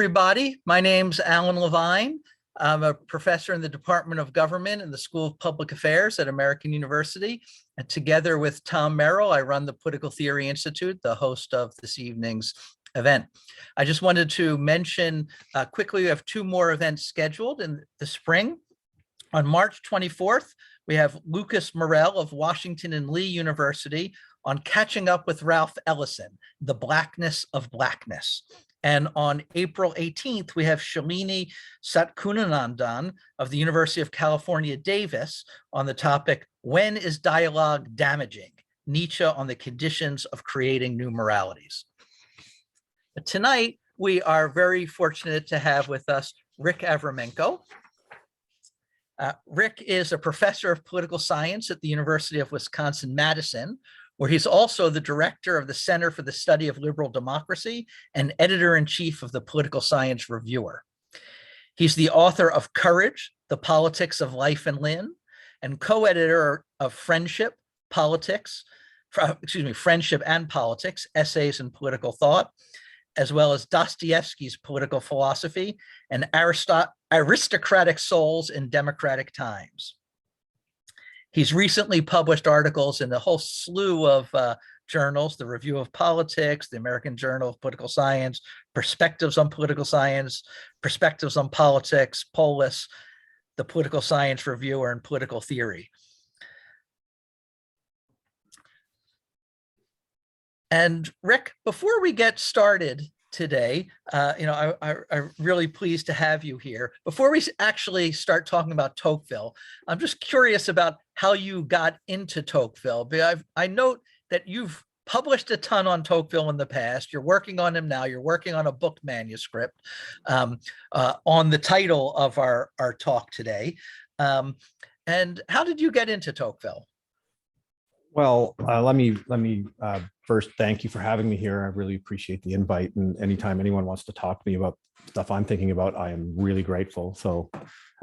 everybody. My name's Alan Levine. I'm a professor in the Department of Government and the School of Public Affairs at American University. And together with Tom Merrill, I run the Political Theory Institute, the host of this evening's event. I just wanted to mention quickly, we have two more events scheduled in the spring. On March 24th, we have Lucas Morell of Washington and Lee University on Catching Up with Ralph Ellison, The Blackness of Blackness. And on April 18th, we have Shalini Satkunanandan of the University of California, Davis on the topic, When is Dialogue Damaging? Nietzsche on the Conditions of Creating New Moralities. But tonight, we are very fortunate to have with us Rick Avramenko. Rick is a professor of political science at the University of Wisconsin-Madison, where he's also the director of the Center for the Study of Liberal Democracy and editor-in-chief of the Political Science Reviewer. He's the author of Courage, The Politics of Life and Limb, and co-editor of Friendship and Politics, Essays in Political Thought, as well as Dostoevsky's Political Philosophy and Aristocratic Souls in Democratic Times. He's recently published articles in a whole slew of journals, the Review of Politics, the American Journal of Political Science, Perspectives on Political Science, Perspectives on Politics, Polis, the Political Science Reviewer, and Political Theory. And Rick, before we get started today, I'm really pleased to have you here. Before we actually start talking about Tocqueville, I'm just curious about how you got into Tocqueville. I note that you've published a ton on Tocqueville in the past. You're working on him now. You're working on a book manuscript on the title of our talk today. And how did you get into Tocqueville? Well, let me first thank you for having me here. I really appreciate the invite, and anytime anyone wants to talk to me about stuff I'm thinking about, I am really grateful. So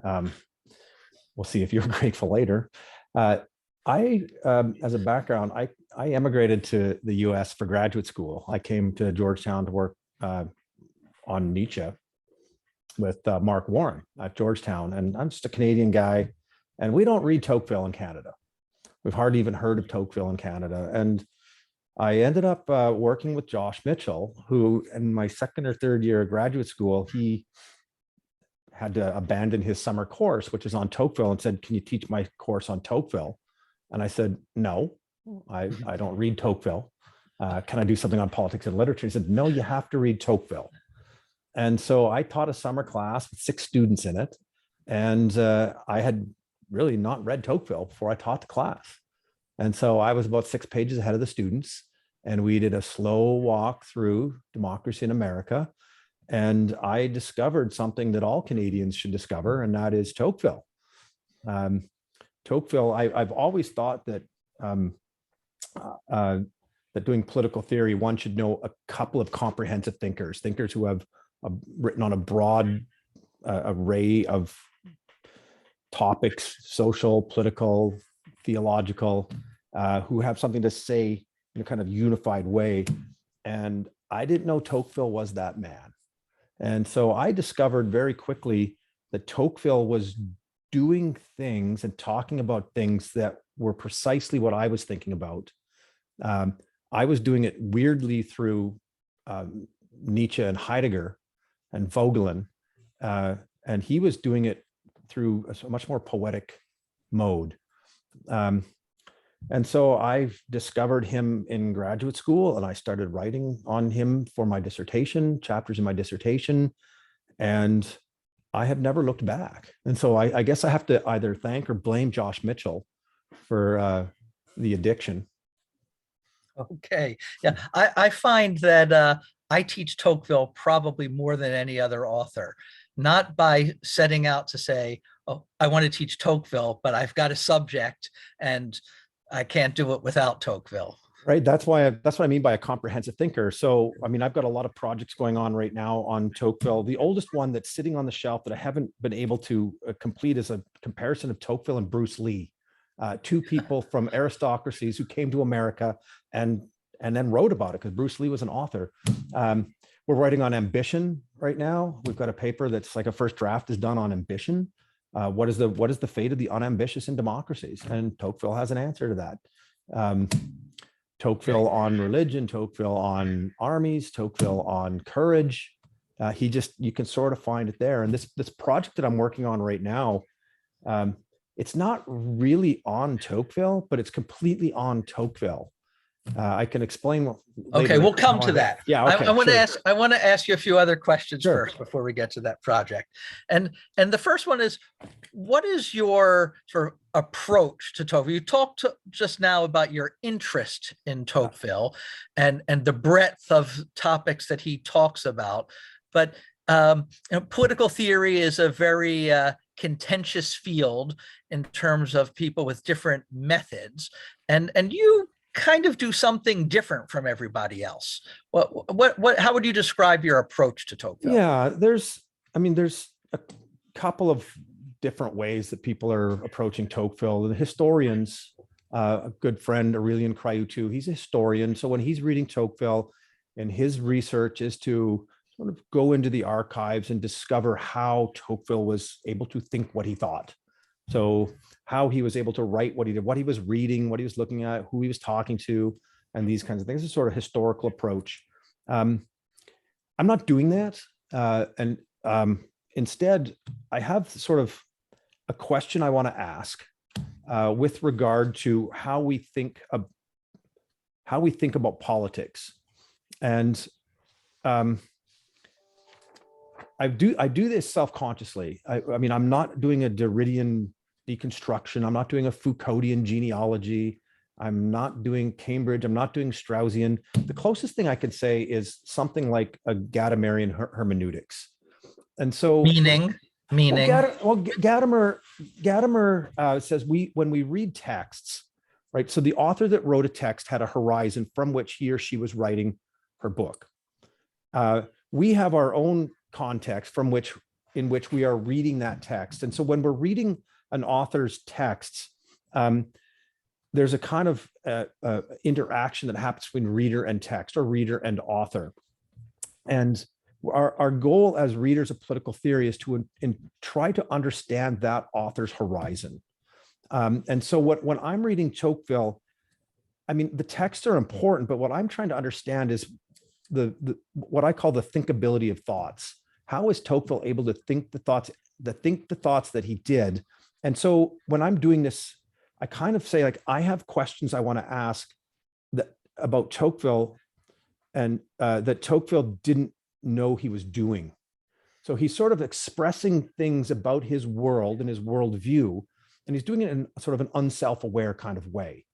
we'll see if you're grateful later. As a background, I emigrated to the US for graduate school. I came to Georgetown to work on Nietzsche with Mark Warren at Georgetown, and I'm just a Canadian guy, and we don't read Tocqueville in Canada. We've hardly even heard of Tocqueville in Canada. And I ended up working with Josh Mitchell, who in my second or third year of graduate school, he had to abandon his summer course, which is on Tocqueville, and said, can you teach my course on Tocqueville? And I said, no, I don't read Tocqueville. Can I do something on politics and literature? He said, no, you have to read Tocqueville. And so I taught a summer class with 6 students in it. And I had really not read Tocqueville before I taught the class. And so I was about 6 pages ahead of the students, and we did a slow walk through democracy in America. And I discovered something that all Canadians should discover, and that is Tocqueville. Tocqueville, I've always thought that that doing political theory, one should know a couple of comprehensive thinkers who have written on a broad array of topics, social, political, theological, who have something to say in a kind of unified way. And I didn't know Tocqueville was that man. And so I discovered very quickly that Tocqueville was doing things and talking about things that were precisely what I was thinking about. I was doing it weirdly through Nietzsche and Heidegger and Vogelin, and he was doing it through a much more poetic mode. And so I discovered him in graduate school, and I started writing on him for my dissertation, chapters in my dissertation, and I have never looked back. And so I guess I have to either thank or blame Josh Mitchell for the addiction. Okay, yeah, I find that I teach Tocqueville probably more than any other author, not by setting out to say, oh, I want to teach Tocqueville, but I've got a subject and I can't do it without Tocqueville. Right. That's what I mean by a comprehensive thinker. So, I mean, I've got a lot of projects going on right now on Tocqueville. The oldest one that's sitting on the shelf that I haven't been able to complete is a comparison of Tocqueville and Bruce Lee, 2 people from aristocracies who came to America and then wrote about it, because Bruce Lee was an author. we're writing on ambition right now. We've got a paper that's like a first draft is done on ambition. What is the fate of the unambitious in democracies? And Tocqueville has an answer to that. Tocqueville on religion, Tocqueville on armies, Tocqueville on courage. You can sort of find it there. And this project that I'm working on right now, it's not really on Tocqueville, but it's completely on Tocqueville. I can explain what. Okay, we'll come to that. Yeah, okay. I want to ask you a few other questions first before we get to that project. And the first one is, what is your sort of approach to Tocqueville? You talked just now about your interest in Tocqueville and the breadth of topics that he talks about, but political theory is a very contentious field in terms of people with different methods, and you kind of do something different from everybody else. How would you describe your approach to Tocqueville? Yeah, there's a couple of different ways that people are approaching Tocqueville. The historians, a good friend, Aurelian Craiutu, he's a historian. So when he's reading Tocqueville, and his research is to sort of go into the archives and discover how Tocqueville was able to think what he thought. So how he was able to write what he did, what he was reading, what he was looking at, who he was talking to, and these kinds of things. It's a sort of historical approach. I'm not doing that. Instead, I have sort of a question I want to ask with regard to how we think about politics. And I do this self-consciously. I mean, I'm not doing a Derridian deconstruction. I'm not doing a Foucauldian genealogy. I'm not doing Cambridge. I'm not doing Straussian. The closest thing I could say is something like a Gadamerian hermeneutics. And so meaning. Gadamer says when we read texts, right? So the author that wrote a text had a horizon from which he or she was writing her book. We have our own context in which we are reading that text. And so when we're reading an author's texts, there's a kind of interaction that happens between reader and text, or reader and author. And our goal as readers of political theory is to try to understand that author's horizon. And so when I'm reading Tocqueville, I mean, the texts are important, but what I'm trying to understand is what I call the thinkability of thoughts. How is Tocqueville able to think the thoughts that he did? And so when I'm doing this, I kind of say, like, I have questions I want to ask about Tocqueville, and that Tocqueville didn't know he was doing. So he's sort of expressing things about his world and his worldview, and he's doing it in sort of an unself-aware kind of way.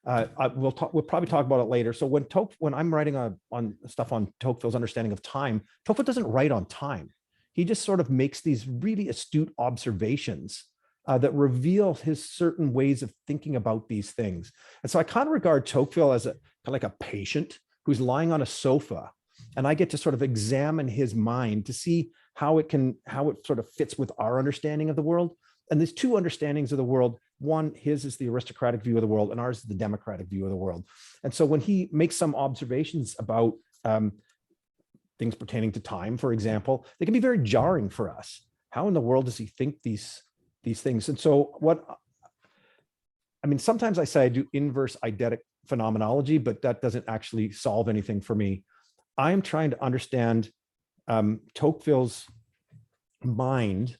We'll probably talk about it later. So when I'm writing on stuff on Tocqueville's understanding of time, Tocqueville doesn't write on time. He just sort of makes these really astute observations that reveal his certain ways of thinking about these things. And so I kind of regard Tocqueville as kind of like a patient who's lying on a sofa, and I get to sort of examine his mind to see how it sort of fits with our understanding of the world. And there's two understandings of the world. One, his is the aristocratic view of the world, and ours is the democratic view of the world. And so when he makes some observations about things pertaining to time, for example, they can be very jarring for us. How in the world does he think these things? And so sometimes I say I do inverse eidetic phenomenology, but that doesn't actually solve anything for me. I'm trying to understand Tocqueville's mind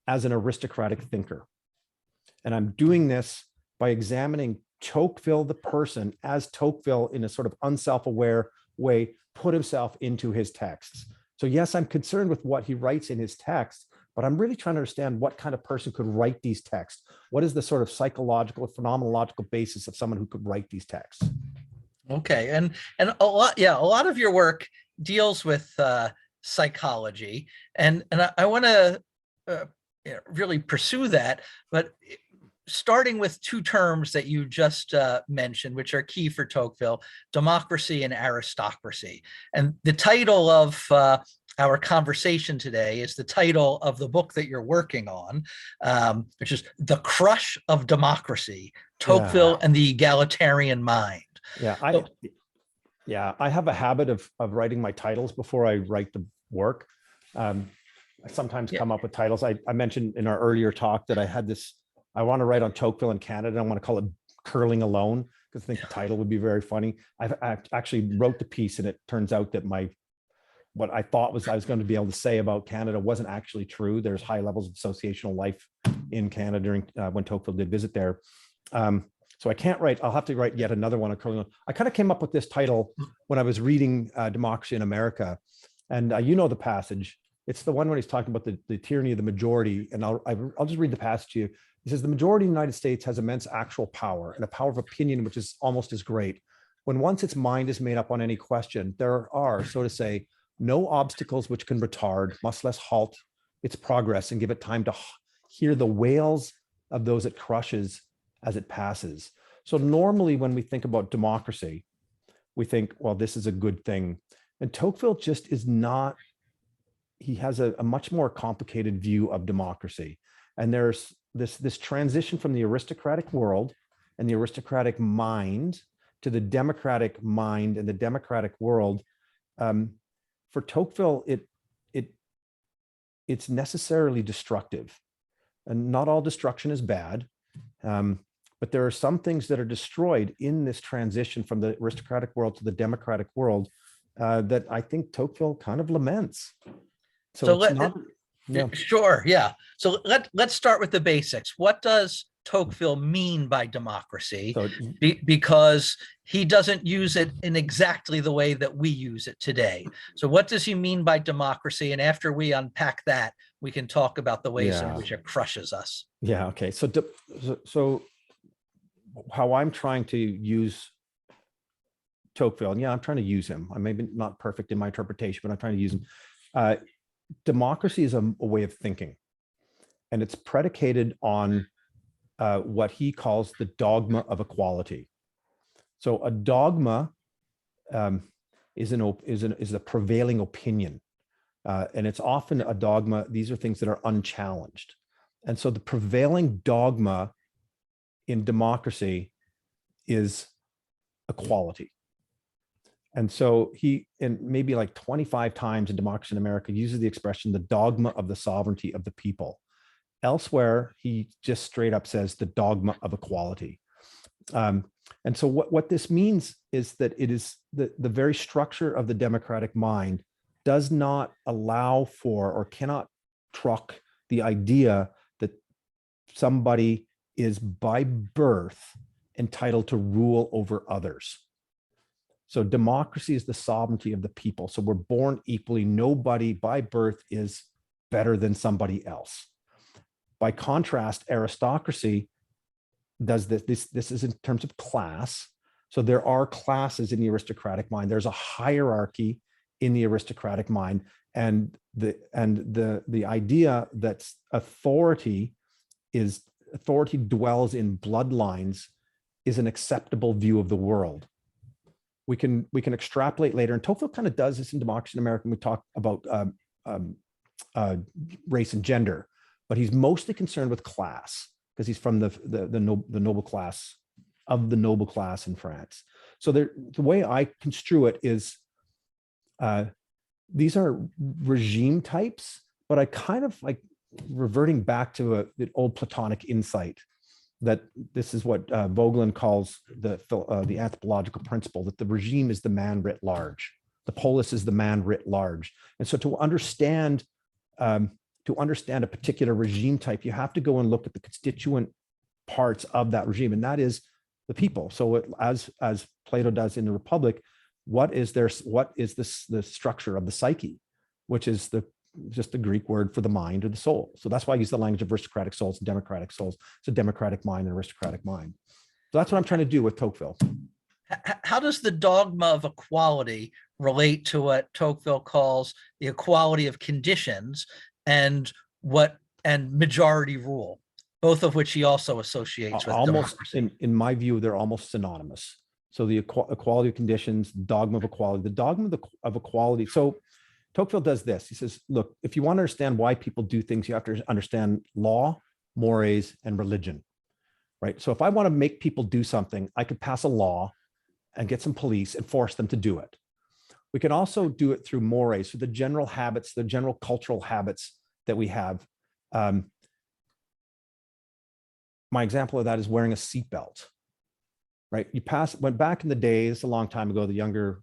as an aristocratic thinker. And I'm doing this by examining Tocqueville, the person, as Tocqueville, in a sort of unself-aware way, put himself into his texts. So yes, I'm concerned with what he writes in his text, but I'm really trying to understand what kind of person could write these texts. What is the sort of psychological, phenomenological basis of someone who could write these texts? Okay, and a lot of your work deals with psychology, and I want to really pursue that, but starting with two terms that you just mentioned, which are key for Tocqueville: democracy and aristocracy. And the title of our conversation today is the title of the book that you're working on, which is The Crush of Democracy, Tocqueville and the Egalitarian Mind. Yeah, Yeah, I have a habit of writing my titles before I write the work. I sometimes come up with titles. I mentioned in our earlier talk that I had this, I want to write on Tocqueville in Canada. I want to call it Curling Alone, because I think the title would be very funny. I actually wrote the piece, and it turns out that what I thought I was going to be able to say about Canada wasn't actually true. There's high levels of associational life in Canada during when Tocqueville did visit there. So I can't write, I'll have to write yet another one on Curling Alone. I kind of came up with this title when I was reading Democracy in America. And you know the passage. It's the one when he's talking about the tyranny of the majority. And I'll just read the passage to you. He says, the majority of the United States has immense actual power and a power of opinion, which is almost as great. When once its mind is made up on any question, there are, so to say, no obstacles which can retard, much less halt its progress and give it time to hear the wails of those it crushes as it passes. So normally when we think about democracy, we think, well, this is a good thing. And Tocqueville just is not, he has a much more complicated view of democracy. And there's this transition from the aristocratic world and the aristocratic mind to the democratic mind and the democratic world. For Tocqueville, it's necessarily destructive. And not all destruction is bad. But there are some things that are destroyed in this transition from the aristocratic world to the democratic world that I think Tocqueville kind of laments. Sure, yeah. So let's start with the basics. What does Tocqueville mean by democracy? Because he doesn't use it in exactly the way that we use it today. So what does he mean by democracy? And after we unpack that, we can talk about the ways in which it crushes us. Yeah, okay. So how I'm trying to use Tocqueville, and I'm trying to use him. I'm maybe not perfect in my interpretation, but I'm trying to use him. Democracy is a way of thinking, and it's predicated on what he calls the dogma of equality. So a dogma is a prevailing opinion, and it's often a dogma. These are things that are unchallenged, and so the prevailing dogma in democracy is equality. And so he, and maybe like 25 times in Democracy in America, uses the expression, the dogma of the sovereignty of the people. Elsewhere, he just straight up says the dogma of equality. And so what this means is that it is the very structure of the democratic mind does not allow for or cannot truck the idea that somebody is by birth entitled to rule over others. So democracy is the sovereignty of the people. So we're born equally. Nobody by birth is better than somebody else. By contrast, aristocracy does this. This is in terms of class. So there are classes in the aristocratic mind. There's a hierarchy in the aristocratic mind, and the idea that authority dwells in bloodlines is an acceptable view of the world. We can extrapolate later, and Tocqueville kind of does this in Democracy in America when we talk about race and gender, but he's mostly concerned with class because he's from the noble class of the noble class in France. So the way I construe it is these are regime types, but I kind of like reverting back to the old Platonic insight that this is what Vogelin calls the anthropological principle, that the regime is the man writ large. The polis is the man writ large. And so to understand a particular regime type, you have to go and look at the constituent parts of that regime, and that is the people. So as Plato does in the Republic, what is the structure of the psyche, which is just the Greek word for the mind or the soul. So that's why I use the language of aristocratic souls and democratic souls. It's a democratic mind and aristocratic mind. So that's what I'm trying to do with Tocqueville. How does the dogma of equality relate to what Tocqueville calls the equality of conditions and majority rule, both of which he also associates with democracy? In my view, they're almost synonymous. So the equality of conditions, dogma of equality, the dogma of equality. So Tocqueville does this. He says, look, if you want to understand why people do things, you have to understand law, mores, and religion, right? So if I want to make people do something, I could pass a law and get some police and force them to do it. We can also do it through mores, through the general habits, the general cultural habits that we have. My example of that is wearing a seatbelt, right? Went back in the days, a long time ago, the younger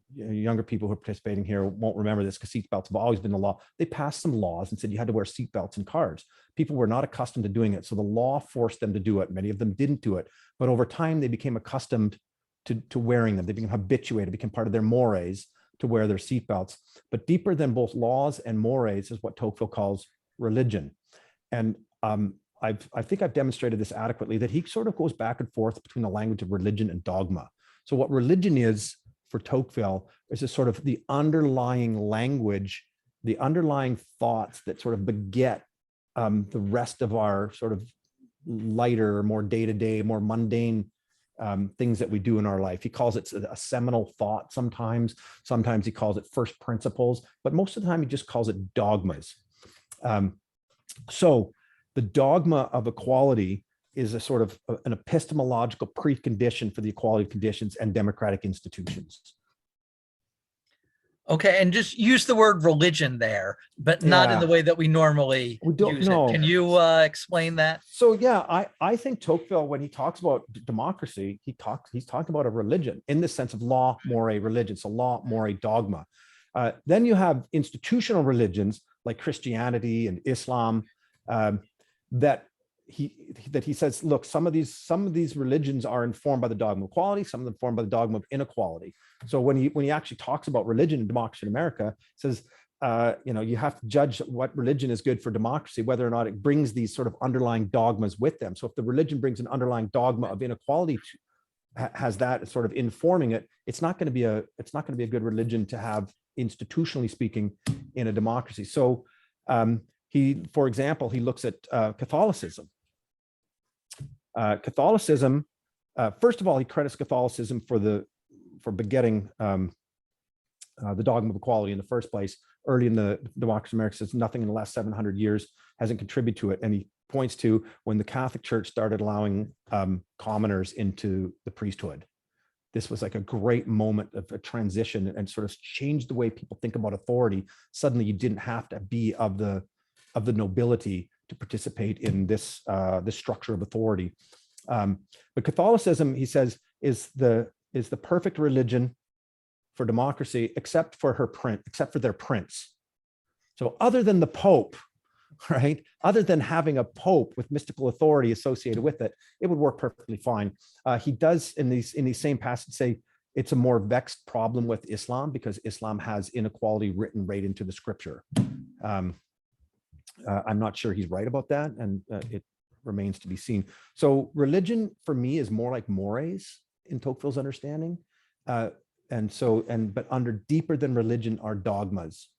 people who are participating here won't remember this because seatbelts have always been the law. They passed some laws and said you had to wear seatbelts in cars. People were not accustomed to doing it. So the law forced them to do it. Many of them didn't do it. But over time, they became accustomed to wearing them. They became habituated, became part of their mores to wear their seatbelts. But deeper than both laws and mores is what Tocqueville calls religion. And I think I've demonstrated this adequately, that he sort of goes back and forth between the language of religion and dogma. So what religion is for Tocqueville is a sort of the underlying language, the underlying thoughts that sort of beget the rest of our sort of lighter, more day-to-day, more mundane things that we do in our life. He calls it a seminal thought sometimes. Sometimes he calls it first principles, but most of the time he just calls it dogmas. So the dogma of equality is a sort of an epistemological precondition for the equality of conditions and democratic institutions. Okay, and just use the word religion there, but not in the way that we normally use it. Can you explain that? So yeah, I think Tocqueville, when he talks about democracy, he's talking about a religion in the sense of law, more religion. So law, more dogma. Then you have institutional religions like Christianity and Islam, that he says, look, some of these religions are informed by the dogma of equality, some of them informed by the dogma of inequality. So when he actually talks about religion and democracy in America, says, you have to judge what religion is good for democracy, whether or not it brings these sort of underlying dogmas with them. So if the religion brings an underlying dogma of inequality, has that sort of informing it, it's not going to be a good religion to have, institutionally speaking, in a democracy. So for example, he looks at Catholicism. Catholicism, first of all, he credits Catholicism for begetting the dogma of equality in the first place. Early in the democracy of America, says nothing in the last 700 years hasn't contributed to it. And he points to when the Catholic Church started allowing commoners into the priesthood. This was like a great moment of a transition and sort of changed the way people think about authority. Suddenly you didn't have to be of the nobility to participate in this structure of authority. But Catholicism, he says, is the perfect religion for democracy, except for their prince. So other than the Pope, right? Other than having a Pope with mystical authority associated with it, it would work perfectly fine. He does in these same passages say it's a more vexed problem with Islam because Islam has inequality written right into the scripture. I'm not sure he's right about that, and it remains to be seen. So religion for me is more like mores in Tocqueville's understanding. But under deeper than religion are dogmas.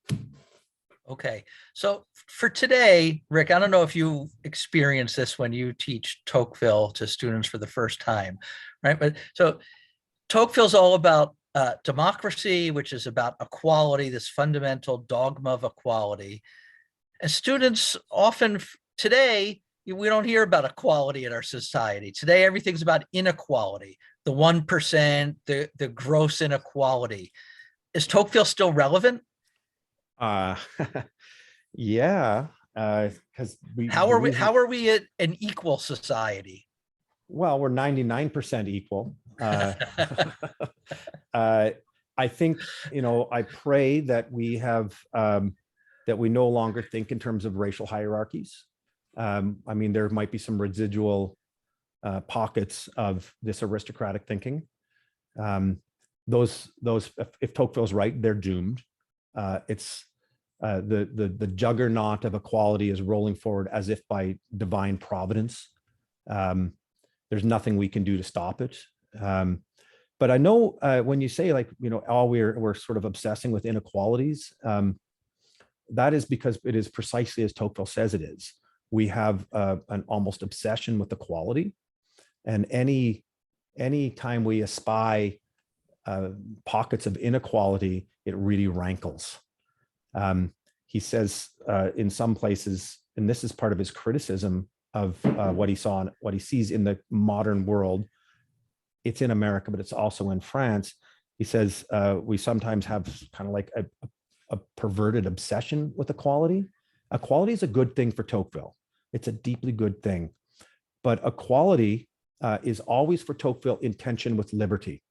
Okay, so for today, Rick, I don't know if you experience this when you teach Tocqueville to students for the first time, right? But so Tocqueville's all about democracy, which is about equality, this fundamental dogma of equality. And students often today, we don't hear about equality in our society. Today, everything's about inequality, the 1%, the gross inequality. Is Tocqueville still relevant? Yeah, because how are we an equal society? Well, we're 99% equal. I think, I pray that we have that we no longer think in terms of racial hierarchies. I mean, there might be some residual pockets of this aristocratic thinking. Those, if Tocqueville's right, they're doomed. It's the juggernaut of equality is rolling forward as if by divine providence. There's nothing we can do to stop it. But I know when you say we're sort of obsessing with inequalities, that is because it is precisely as Tocqueville says it is. We have an almost obsession with equality, and any time we espy pockets of inequality, it really rankles. He says in some places, and this is part of his criticism of what he saw and what he sees in the modern world, it's in America, but it's also in France. He says we sometimes have kind of like a perverted obsession with equality. Equality is a good thing for Tocqueville. It's a deeply good thing. But equality is always for Tocqueville in tension with liberty.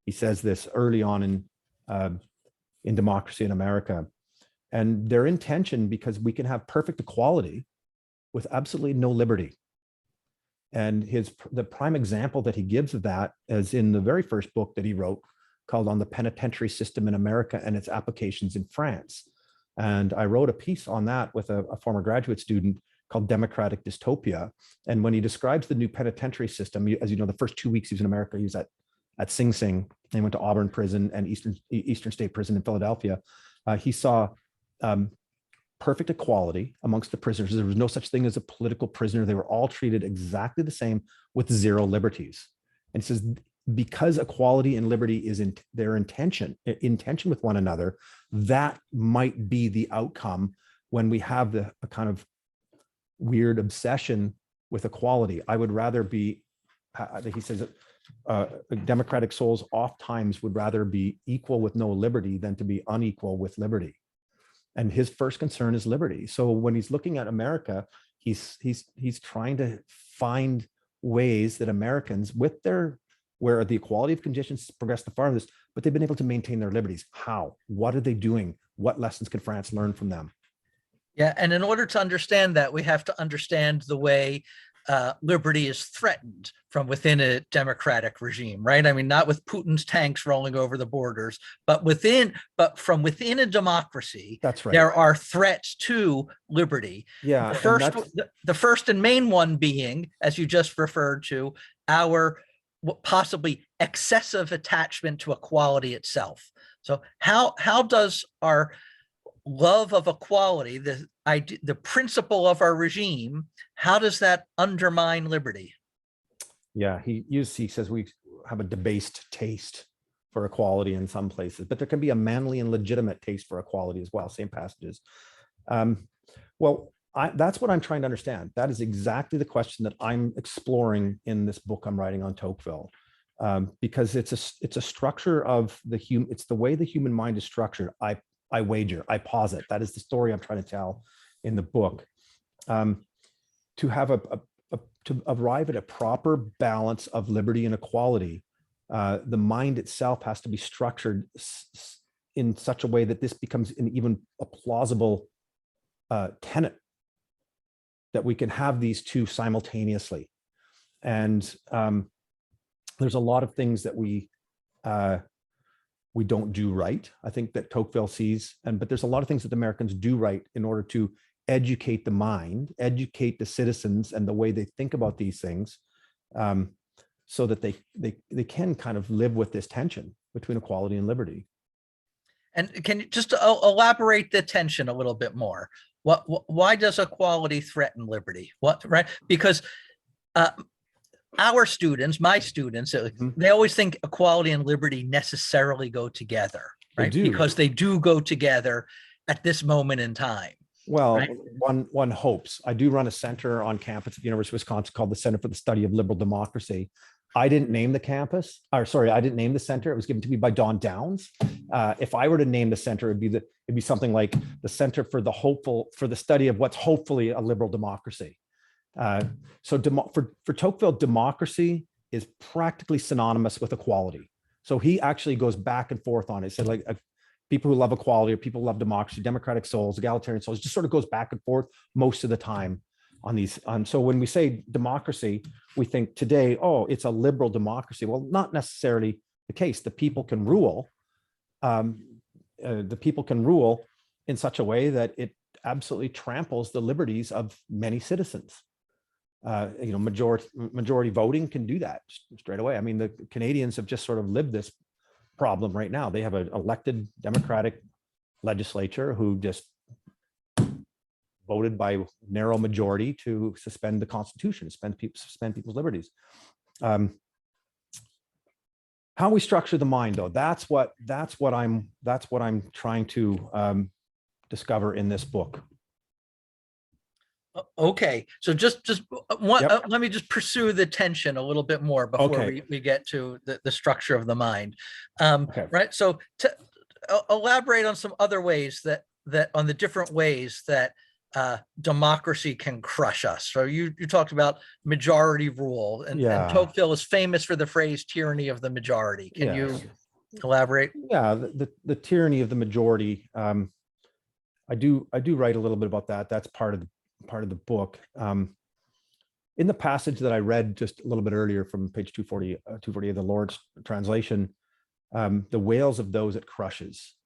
He says this early on in Democracy in America. And they're in tension because we can have perfect equality with absolutely no liberty. And the prime example that he gives of that is in the very first book that he wrote, called On the Penitentiary System in America and Its Applications in France. And I wrote a piece on that with a former graduate student called Democratic Dystopia. And when he describes the new penitentiary system, as you know, the first 2 weeks he was in America, he was at Sing Sing, and he went to Auburn Prison and Eastern State Prison in Philadelphia. He saw perfect equality amongst the prisoners. There was no such thing as a political prisoner. They were all treated exactly the same with zero liberties. And he says, because equality and liberty is in tension with one another, that might be the outcome when we have a kind of weird obsession with equality. I would rather be, he says, democratic souls oftentimes would rather be equal with no liberty than to be unequal with liberty. And his first concern is liberty. So when he's looking at America, he's trying to find ways that Americans, where the equality of conditions progressed the farthest, but they've been able to maintain their liberties. How? What are they doing? What lessons can France learn from them? Yeah, and in order to understand that, we have to understand the way liberty is threatened from within a democratic regime, right? I mean, not with Putin's tanks rolling over the borders, but from within a democracy. That's right. There are threats to liberty. Yeah, the first and main one being, as you just referred to, our possibly excessive attachment to equality itself. So how does our love of equality, the principle of our regime, how does that undermine liberty? Yeah, he says we have a debased taste for equality in some places, but there can be a manly and legitimate taste for equality as well, same passages. That's what I'm trying to understand. That is exactly the question that I'm exploring in this book I'm writing on Tocqueville, because it's a structure of it's the way the human mind is structured. I wager, I posit, that is the story I'm trying to tell in the book. To arrive at a proper balance of liberty and equality, the mind itself has to be structured in such a way that this becomes even a plausible tenet, that we can have these two simultaneously. And there's a lot of things that we don't do right. I think that Tocqueville sees, but there's a lot of things that Americans do right in order to educate the mind, educate the citizens and the way they think about these things, so that they can kind of live with this tension between equality and liberty. And can you just elaborate the tension a little bit more? Why does equality threaten liberty? Right? Because our students, my students, they always think equality and liberty necessarily go together, right? They do. Because they do go together at this moment in time. Well, right? one hopes. I do run a center on campus at the University of Wisconsin called the Center for the Study of Liberal Democracy. I didn't name the campus, or sorry, I didn't name the center. It was given to me by Don Downs. If I were to name the center, it'd be something like the Center for the Study of what's hopefully a liberal democracy. So for Tocqueville, democracy is practically synonymous with equality. So he actually goes back and forth on it. He said, like, people who love equality or people who love democracy, democratic souls, egalitarian souls, just sort of goes back and forth most of the time on these. So when we say democracy, we think today, oh, it's a liberal democracy. Well, not necessarily the case. The people can rule. The people can rule in such a way that it absolutely tramples the liberties of many citizens. Majority voting can do that straight away. I mean, the Canadians have just sort of lived this problem right now. They have an elected democratic legislature who just voted by narrow majority to suspend the Constitution, suspend people's liberties. How we structure the mind, though, that's what I'm trying to discover in this book. Okay, so just one, Yep. let me just pursue the tension a little bit more before Okay. we get to the structure of the mind. Okay. Right, so to elaborate on some other ways that on the different ways that democracy can crush us. So you talked about majority rule, and Yeah. Tocqueville is famous for the phrase tyranny of the majority. Can you Yes. elaborate? Yeah. The tyranny of the majority. I do write a little bit about that. That's part of the book. In the passage that I read just a little bit earlier from page 240, 240 of the Lord's translation, the wails of those it crushes.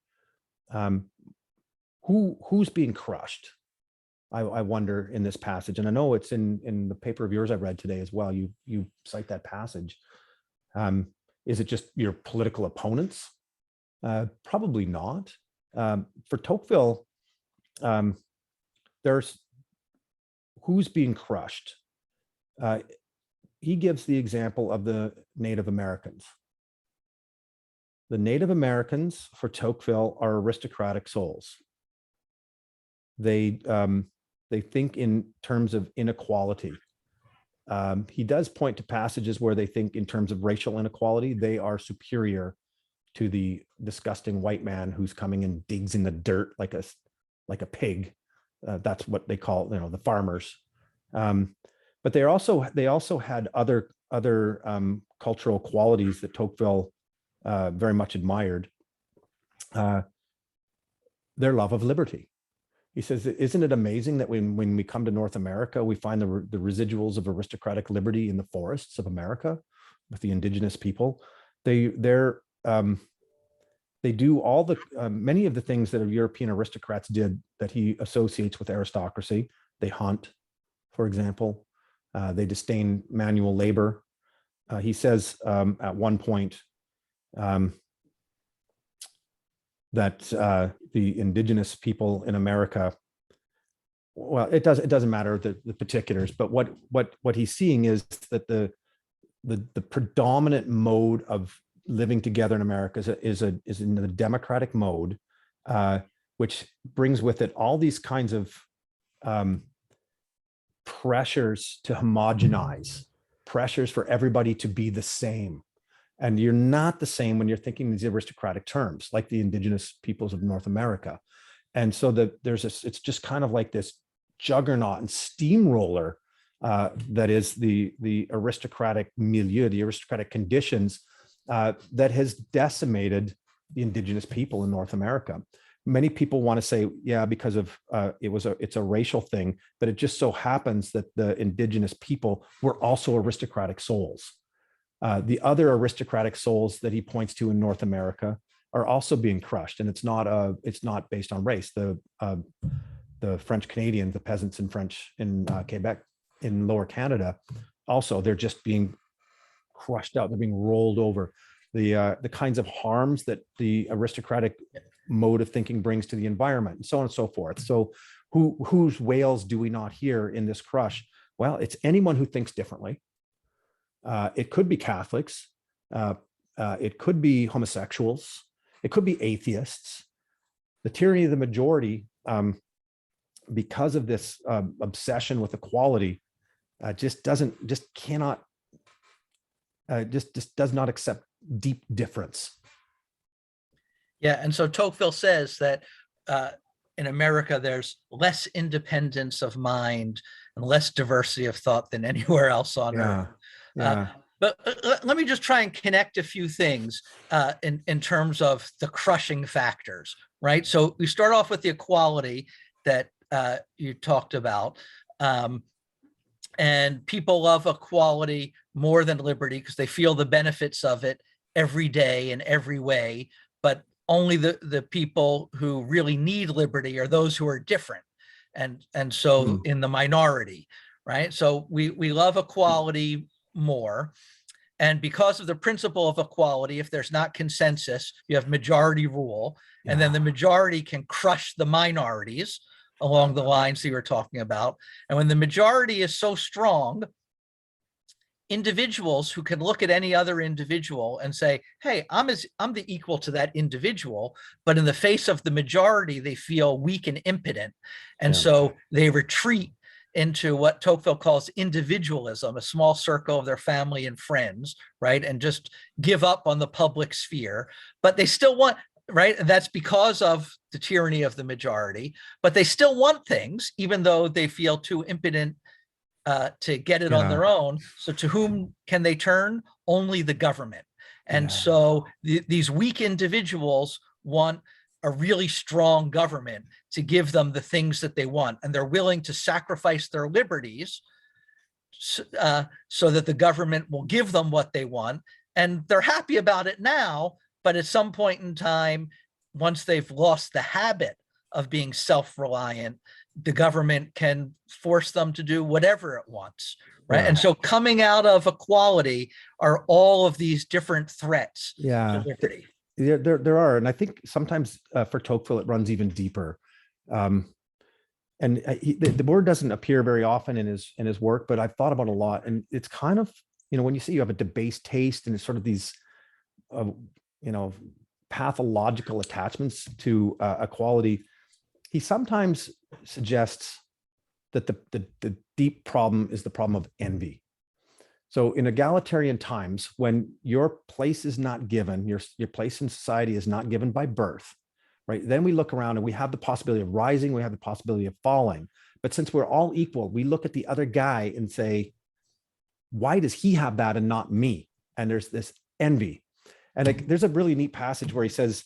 Who's being crushed? I wonder in this passage, and I know it's in the paper of yours I read today as well. You cite that passage. Is it just your political opponents? Probably not. For Tocqueville, there's who's being crushed. He gives the example of the Native Americans. The Native Americans for Tocqueville are aristocratic souls. They think in terms of inequality. He does point to passages where they think in terms of racial inequality. They are superior to the disgusting white man who's coming and digs in the dirt like a pig. That's what they call, the farmers. But they also had other cultural qualities that Tocqueville very much admired. Their love of liberty. He says, isn't it amazing that when we come to North America, we find the residuals of aristocratic liberty in the forests of America with the indigenous people? They do all the many of the things that European aristocrats did that he associates with aristocracy. They hunt, for example. They disdain manual labor. He says at one point that the indigenous people in America, well, it doesn't matter the particulars, but what he's seeing is that the predominant mode of living together in America is in the democratic mode, which brings with it all these kinds of pressures to homogenize, pressures for everybody to be the same. And you're not the same when you're thinking these aristocratic terms, like the indigenous peoples of North America. And so it's just kind of like this juggernaut and steamroller that is the aristocratic milieu, the aristocratic conditions that has decimated the indigenous people in North America. Many people want to say, yeah, because of it's a racial thing, but it just so happens that the indigenous people were also aristocratic souls. The other aristocratic souls that he points to in North America are also being crushed, and it's not based on race. The French Canadians, the peasants in Quebec, in Lower Canada, also they're just being crushed out. They're being rolled over. The kinds of harms that the aristocratic mode of thinking brings to the environment, and so on and so forth. So, whose wails do we not hear in this crush? Well, it's anyone who thinks differently. It could be Catholics. It could be homosexuals. It could be atheists. The tyranny of the majority, because of this obsession with equality, just does not accept deep difference. Yeah, and so Tocqueville says that in America, there's less independence of mind and less diversity of thought than anywhere else on earth. Yeah. But let me just try and connect a few things in terms of the crushing factors, right? So we start off with the equality that you talked about. And people love equality more than liberty because they feel the benefits of it every day in every way. But only the people who really need liberty are those who are different. And so in the minority, right? So we love equality more. And because of the principle of equality, if there's not consensus, you have majority rule, and then the majority can crush the minorities along the lines that you were talking about. And when the majority is so strong, individuals who can look at any other individual and say, hey, I'm the equal to that individual, but in the face of the majority, they feel weak and impotent. And so they retreat into what Tocqueville calls individualism, a small circle of their family and friends, right? And just give up on the public sphere, but they still want, right? And that's because of the tyranny of the majority, but they still want things, even though they feel too impotent to get it on their own. So to whom can they turn? Only the government. And so these weak individuals want a really strong government to give them the things that they want. And they're willing to sacrifice their liberties so that the government will give them what they want. And they're happy about it now, but at some point in time, once they've lost the habit of being self-reliant, the government can force them to do whatever it wants, right? And so coming out of equality are all of these different threats to liberty. There are, and I think sometimes for Tocqueville, it runs even deeper. And the word doesn't appear very often in his work, but I've thought about it a lot. And it's kind of, when you say you have a debased taste and it's sort of these, pathological attachments to equality, he sometimes suggests that the deep problem is the problem of envy. So in egalitarian times, when your place is not given, your place in society is not given by birth, right? Then we look around and we have the possibility of rising, we have the possibility of falling. But since we're all equal, we look at the other guy and say, why does he have that and not me? And there's this envy. And there's a really neat passage where he says,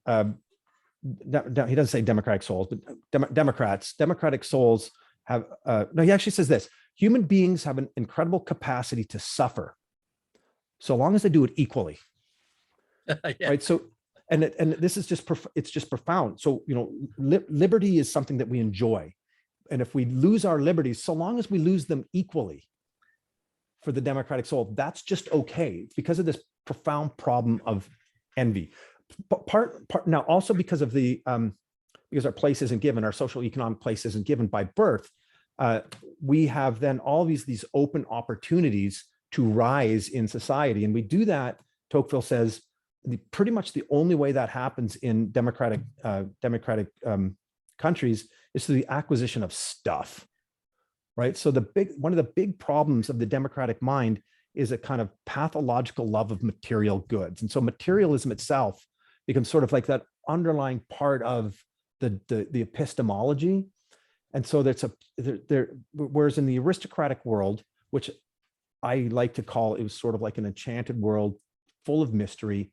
he doesn't say democratic souls, but democratic souls have, no, he actually says this: human beings have an incredible capacity to suffer, so long as they do it equally. Right. So, and this is just, it's just profound. So, liberty is something that we enjoy. And if we lose our liberties, so long as we lose them equally, for the democratic soul, that's just okay. It's because of this profound problem of envy. Part now also because of the because our place isn't given, our social economic place isn't given by birth. We have then all these open opportunities to rise in society, and we do that. Tocqueville says pretty much the only way that happens in democratic countries is through the acquisition of stuff. Right. So one of the big problems of the democratic mind is a kind of pathological love of material goods. And so materialism itself becomes sort of like that underlying part of the epistemology. And so whereas in the aristocratic world, which I like to call, it was sort of like an enchanted world full of mystery,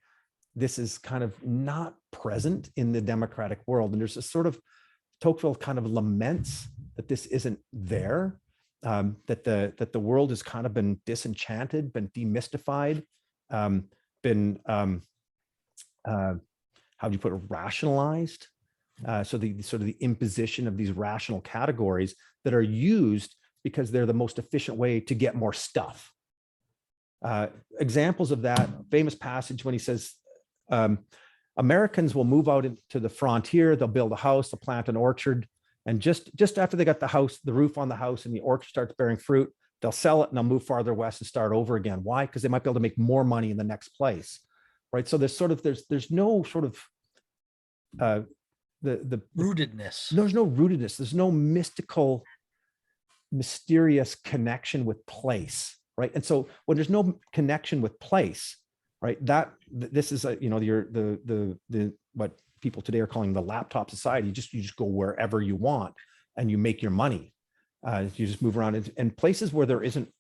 this is kind of not present in the democratic world. And there's a sort of, Tocqueville kind of laments that this isn't there, that the world has kind of been disenchanted, been demystified, been how do you put it, rationalized. So the sort of the imposition of these rational categories that are used because they're the most efficient way to get more stuff. Examples of that famous passage when he says, Americans will move out into the frontier, they'll build a house, they'll plant an orchard, and just after they got the roof on the house and the orchard starts bearing fruit, they'll sell it and they'll move farther west and start over again. Why? Because they might be able to make more money in the next place, right? So there's no sort of the rootedness. There's no rootedness. There's no mystical, mysterious connection with place, right? And so when there's no connection with place, right, this is what people today are calling the laptop society. You just go wherever you want and you make your money. You just move around, and places where there isn't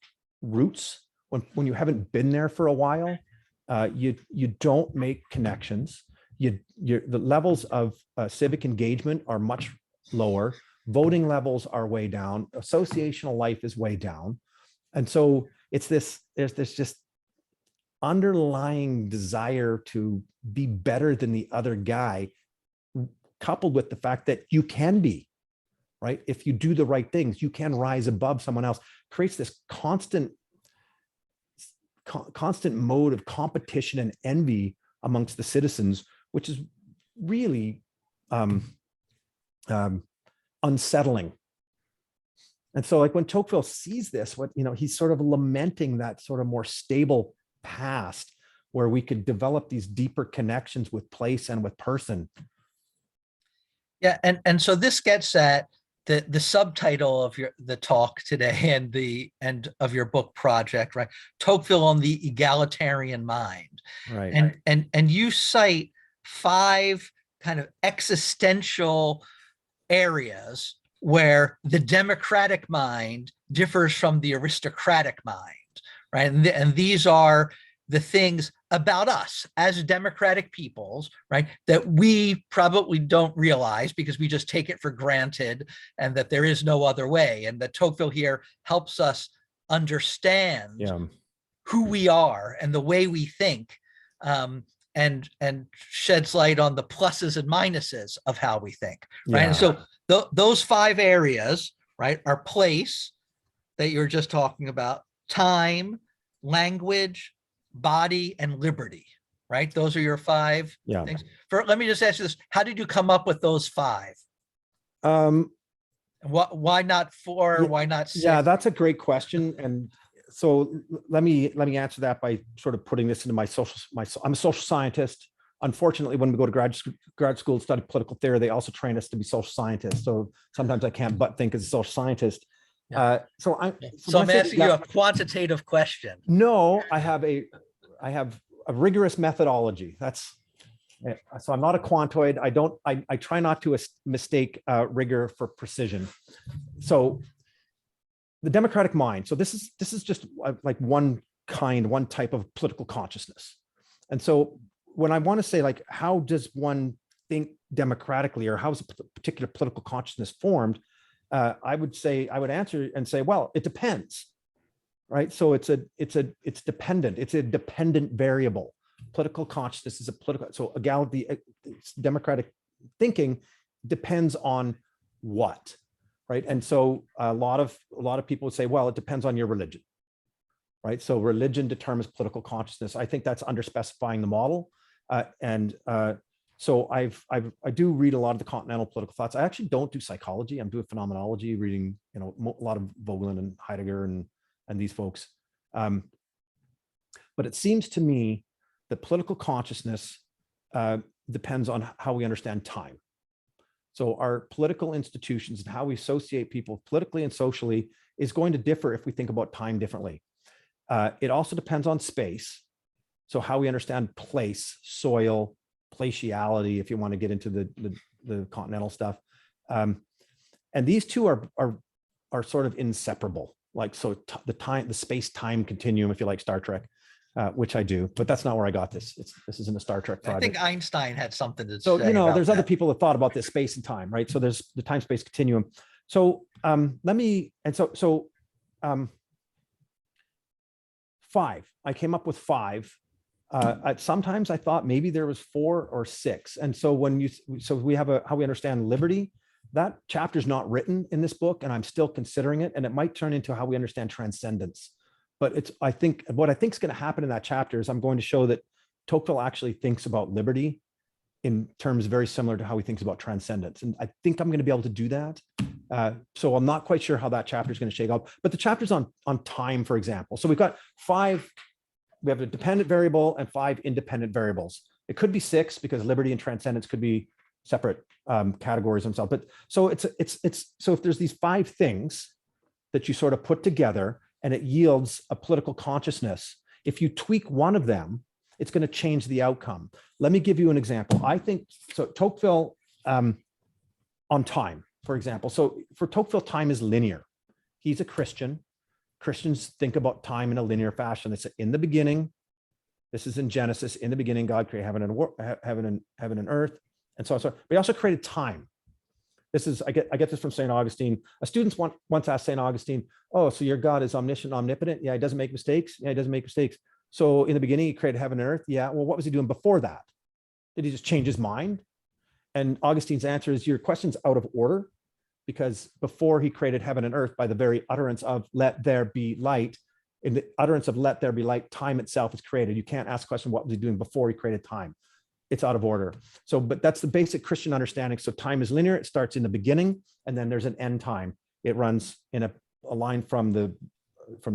roots, when you haven't been there for a while, you don't make connections. The levels of civic engagement are much lower. Voting levels are way down. Associational life is way down. And so there's this just underlying desire to be better than the other guy, coupled with the fact that you can be, right? If you do the right things, you can rise above someone else. Creates this constant mode of competition and envy amongst the citizens, which is really unsettling. And so like when Tocqueville sees this, he's sort of lamenting that sort of more stable past where we could develop these deeper connections with place and with person. Yeah, and so this gets at the subtitle of the talk today and of your book project, right? Tocqueville on the egalitarian mind. Right. And you cite 5 kind of existential areas where the democratic mind differs from the aristocratic mind, right? And these are the things about us as democratic peoples, right, that we probably don't realize because we just take it for granted and that there is no other way. And that Tocqueville here helps us understand who we are and the way we think, and sheds light on the pluses and minuses of how we think, right? And so those 5 areas, right, are place that you're just talking about, time, language, body, and liberty, right? Those are your 5 things. Let me just ask you this: how did you come up with those 5? Why not 4? Why not 6? Yeah, that's a great question. And so let me answer that by sort of putting this into I'm a social scientist. Unfortunately, when we go to grad school to study political theory, they also train us to be social scientists. So sometimes I can't but think as a social scientist. So I'm asking you a quantitative question. No, I have a rigorous methodology. So I'm not a quantoid. I try not to mistake rigor for precision. So the democratic mind. So this is just like one type of political consciousness. And so when I want to say, like, how does one think democratically, or how is a particular political consciousness formed? I would answer and say, well, it depends, right? So it's dependent. It's a dependent variable. Political consciousness is a political. So egality, democratic thinking depends on what, right? And so a lot of people would say, well, it depends on your religion, right? So religion determines political consciousness. I think that's underspecifying the model. So I do read a lot of the continental political thoughts. I actually don't do psychology. I'm doing phenomenology, reading, a lot of Vogelin and Heidegger and these folks. But it seems to me that political consciousness depends on how we understand time. So our political institutions and how we associate people politically and socially is going to differ if we think about time differently. It also depends on space. So how we understand place, soil, placiality, if you want to get into the continental stuff. And these two are sort of inseparable. Like, so the space-time continuum, if you like Star Trek, which I do, but that's not where I got this. This isn't a Star Trek project. I think Einstein had something to say. So, there's other people that thought about this space and time, right? So there's the time-space continuum. So 5, I came up with 5. Sometimes I thought maybe there was 4 or 6. And so we have how we understand liberty. That chapter is not written in this book, and I'm still considering it. And it might turn into how we understand transcendence. But what I think is going to happen in that chapter is I'm going to show that Tocqueville actually thinks about liberty in terms very similar to how he thinks about transcendence. And I think I'm going to be able to do that. So I'm not quite sure how that chapter is going to shake up. But the chapters on time, for example. So we've got 5. We have a dependent variable and 5 independent variables. It could be 6 because liberty and transcendence could be separate categories themselves. But so so if there's these 5 things that you sort of put together and it yields a political consciousness, if you tweak one of them, it's going to change the outcome. Let me give you an example. I think so. Tocqueville on time, for example. So for Tocqueville, time is linear. He's a Christian. Christians think about time in a linear fashion. It's in the beginning. This is in Genesis. In the beginning, God created heaven and earth, and so on. But he also created time. I get this from St. Augustine. A student once asked St. Augustine, "Oh, so your God is omniscient, omnipotent? Yeah, he doesn't make mistakes. Yeah, he doesn't make mistakes. So in the beginning, he created heaven and earth. Yeah. Well, what was he doing before that? Did he just change his mind?" And Augustine's answer is, your question's out of order, because before he created heaven and earth, by the very utterance of "let there be light," in the utterance of "let there be light," time itself is created. You can't ask the question, what was he doing before he created time? It's out of order. So, but that's the basic Christian understanding. So time is linear. It starts in the beginning, and then there's an end time. It runs in a line from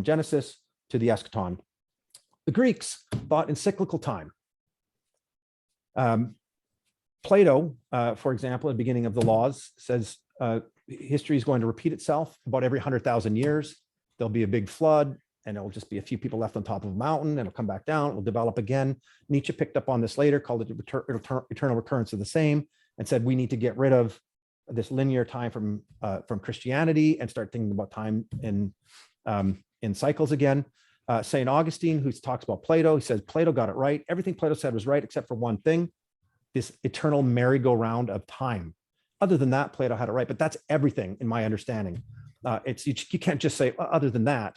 Genesis to the eschaton. The Greeks thought in cyclical time. Plato, for example, at the beginning of the Laws, says history is going to repeat itself about every 100,000 years. There'll be a big flood, and it'll just be a few people left on top of a mountain, and it'll come back down, it'll develop again. Nietzsche picked up on this later, called it eternal recurrence of the same, and said we need to get rid of this linear time from Christianity and start thinking about time in cycles again. St. Augustine, who talks about Plato, he says Plato got it right. Everything Plato said was right except for one thing, this eternal merry-go-round of time. Other than that, Plato had it right, but that's everything in my understanding. You can't just say other than that.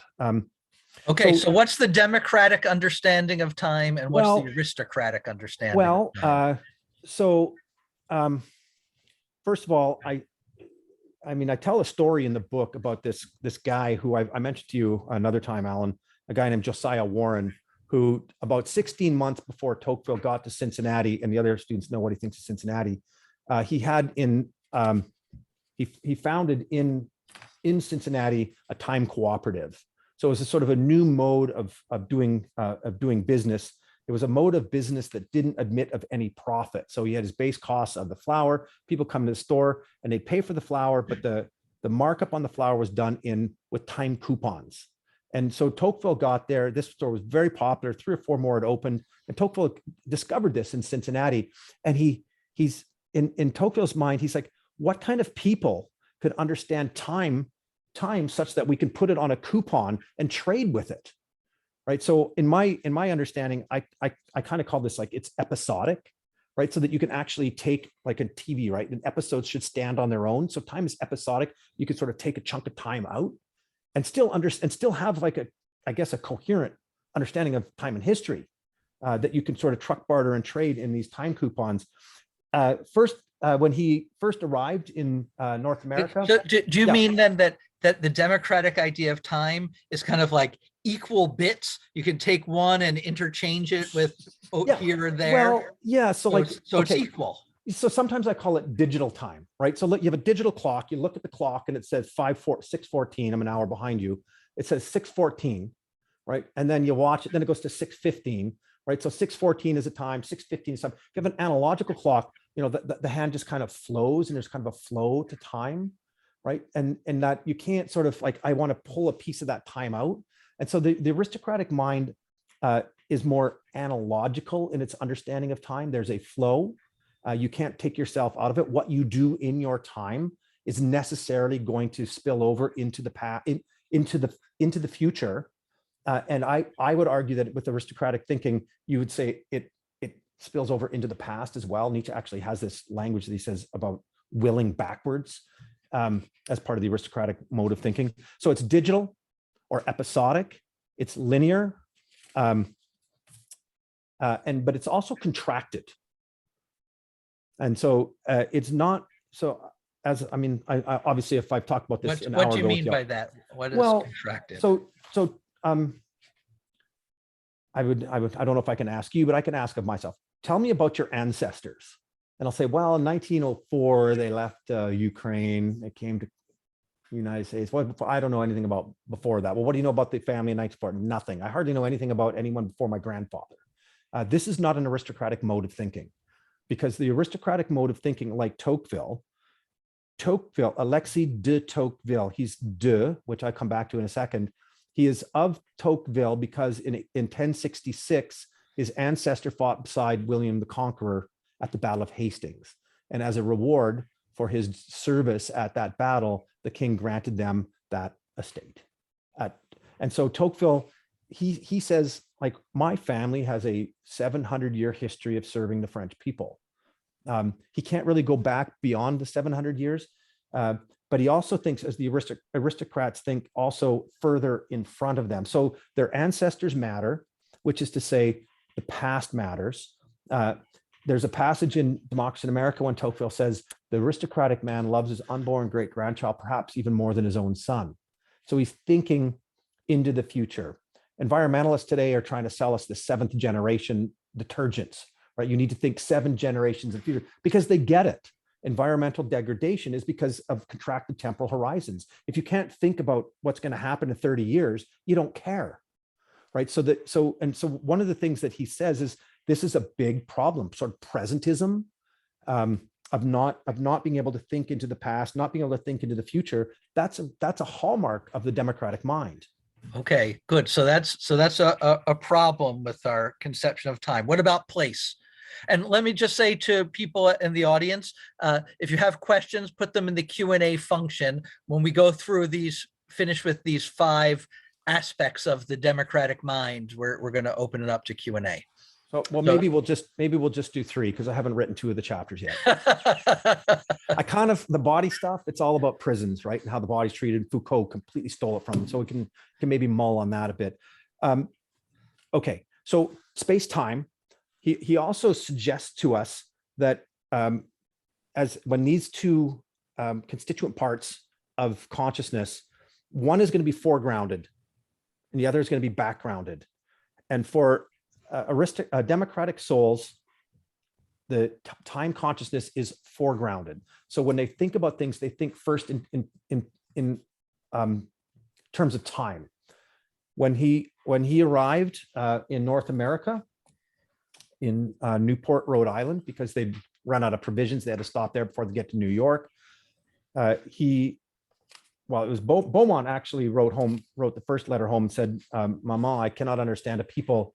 Okay, so what's the democratic understanding of time, and what's the aristocratic understanding? Well, first of all, I mean, I tell a story in the book about this guy who I mentioned to you another time, Alan, a guy named Josiah Warren, who about 16 months before Tocqueville got to Cincinnati, and the other students know what he thinks of Cincinnati, he founded in Cincinnati a time cooperative. So it was a sort of a new mode of doing business. It was a mode of business that didn't admit of any profit. So he had his base costs of the flour. People come to the store and they pay for the flour, but the markup on the flour was done with time coupons. And so Tocqueville got there. This store was very popular. 3 or 4 more had opened, and Tocqueville discovered this in Cincinnati. And he's in Tocqueville's mind, he's like, what kind of people could understand time such that we can put it on a coupon and trade with it, right? So in my understanding, I kind of call this like it's episodic, right? So that you can actually take like a TV, right? And episodes should stand on their own. So time is episodic. You could sort of take a chunk of time out and still have like I guess a coherent understanding of time and history that you can sort of truck barter and trade in these time coupons. When he first arrived in North America. So do you mean then that the democratic idea of time is kind of like equal bits? You can take one and interchange it with here and there. Well, yeah. So it's equal. So sometimes I call it digital time, right? So look, you have a digital clock. You look at the clock and it says 6:14. I'm an hour behind you. It says 6:14, right? And then you watch it. Then it goes to 6:15, right? So 6:14 is a time. 6:15 is time. If you have an analogical clock, you know, the hand just kind of flows, and there's kind of a flow to time, right? And that you can't sort of like, I want to pull a piece of that time out. And so the aristocratic mind is more analogical in its understanding of time. There's a flow. You can't take yourself out of it. What you do in your time is necessarily going to spill over into the past, into the future. And I would argue that with aristocratic thinking, you would say it spills over into the past as well. Nietzsche actually has this language that he says about willing backwards as part of the aristocratic mode of thinking. So it's digital or episodic, it's linear, but it's also contracted. And so it's not, so I obviously if I've talked about this an hour ago. What do you mean by that? What is contracted? I don't know if I can ask you, but I can ask of myself. Tell me about your ancestors. And I'll say, well, in 1904, they left Ukraine. They came to the United States. Well, I don't know anything about before that. Well, what do you know about the family in 1904? Nothing. I hardly know anything about anyone before my grandfather. This is not an aristocratic mode of thinking, because the aristocratic mode of thinking, like Tocqueville, Alexis de Tocqueville, he's de, which I come back to in a second. He is of Tocqueville because in 1066, his ancestor fought beside William the Conqueror at the Battle of Hastings. And as a reward for his service at that battle, the king granted them that estate. And so Tocqueville, he says, like, my family has a 700-year history of serving the French people. He can't really go back beyond the 700 years, but he also thinks, as the aristocrats think, also further in front of them. So their ancestors matter, which is to say the past matters. There's a passage in Democracy in America when Tocqueville says, the aristocratic man loves his unborn great-grandchild, perhaps even more than his own son. So he's thinking into the future. Environmentalists today are trying to sell us the 7th generation detergents, right? You need to think 7 generations in the future because they get it. Environmental degradation is because of contracted temporal horizons. If you can't think about what's going to happen in 30 years, you don't care, right? So one of the things that he says is this is a big problem, sort of presentism, not being able to think into the past, not being able to think into the future. That's a hallmark of the democratic mind. Okay, good. So that's a problem with our conception of time. What about place? And let me just say to people in the audience, if you have questions, put them in the Q&A function. When we go through these, finish with these 5 aspects of the democratic mind, we're going to open it up to Q&A. So, well, maybe we'll just do 3 because I haven't written 2 of the chapters yet. I kind of, the body stuff, it's all about prisons, right? And how the body's treated. Foucault completely stole it from them. So we can maybe mull on that a bit. Okay, so space-time. He also suggests to us that as when these 2 constituent parts of consciousness, one is going to be foregrounded and the other is going to be backgrounded. And for democratic souls, the time consciousness is foregrounded. So when they think about things, they think first in terms of time. When he arrived in North America, in Newport, Rhode Island, because they'd run out of provisions, they had to stop there before they get to New York. It was Beaumont actually wrote the first letter home and said, "Mama, I cannot understand a people."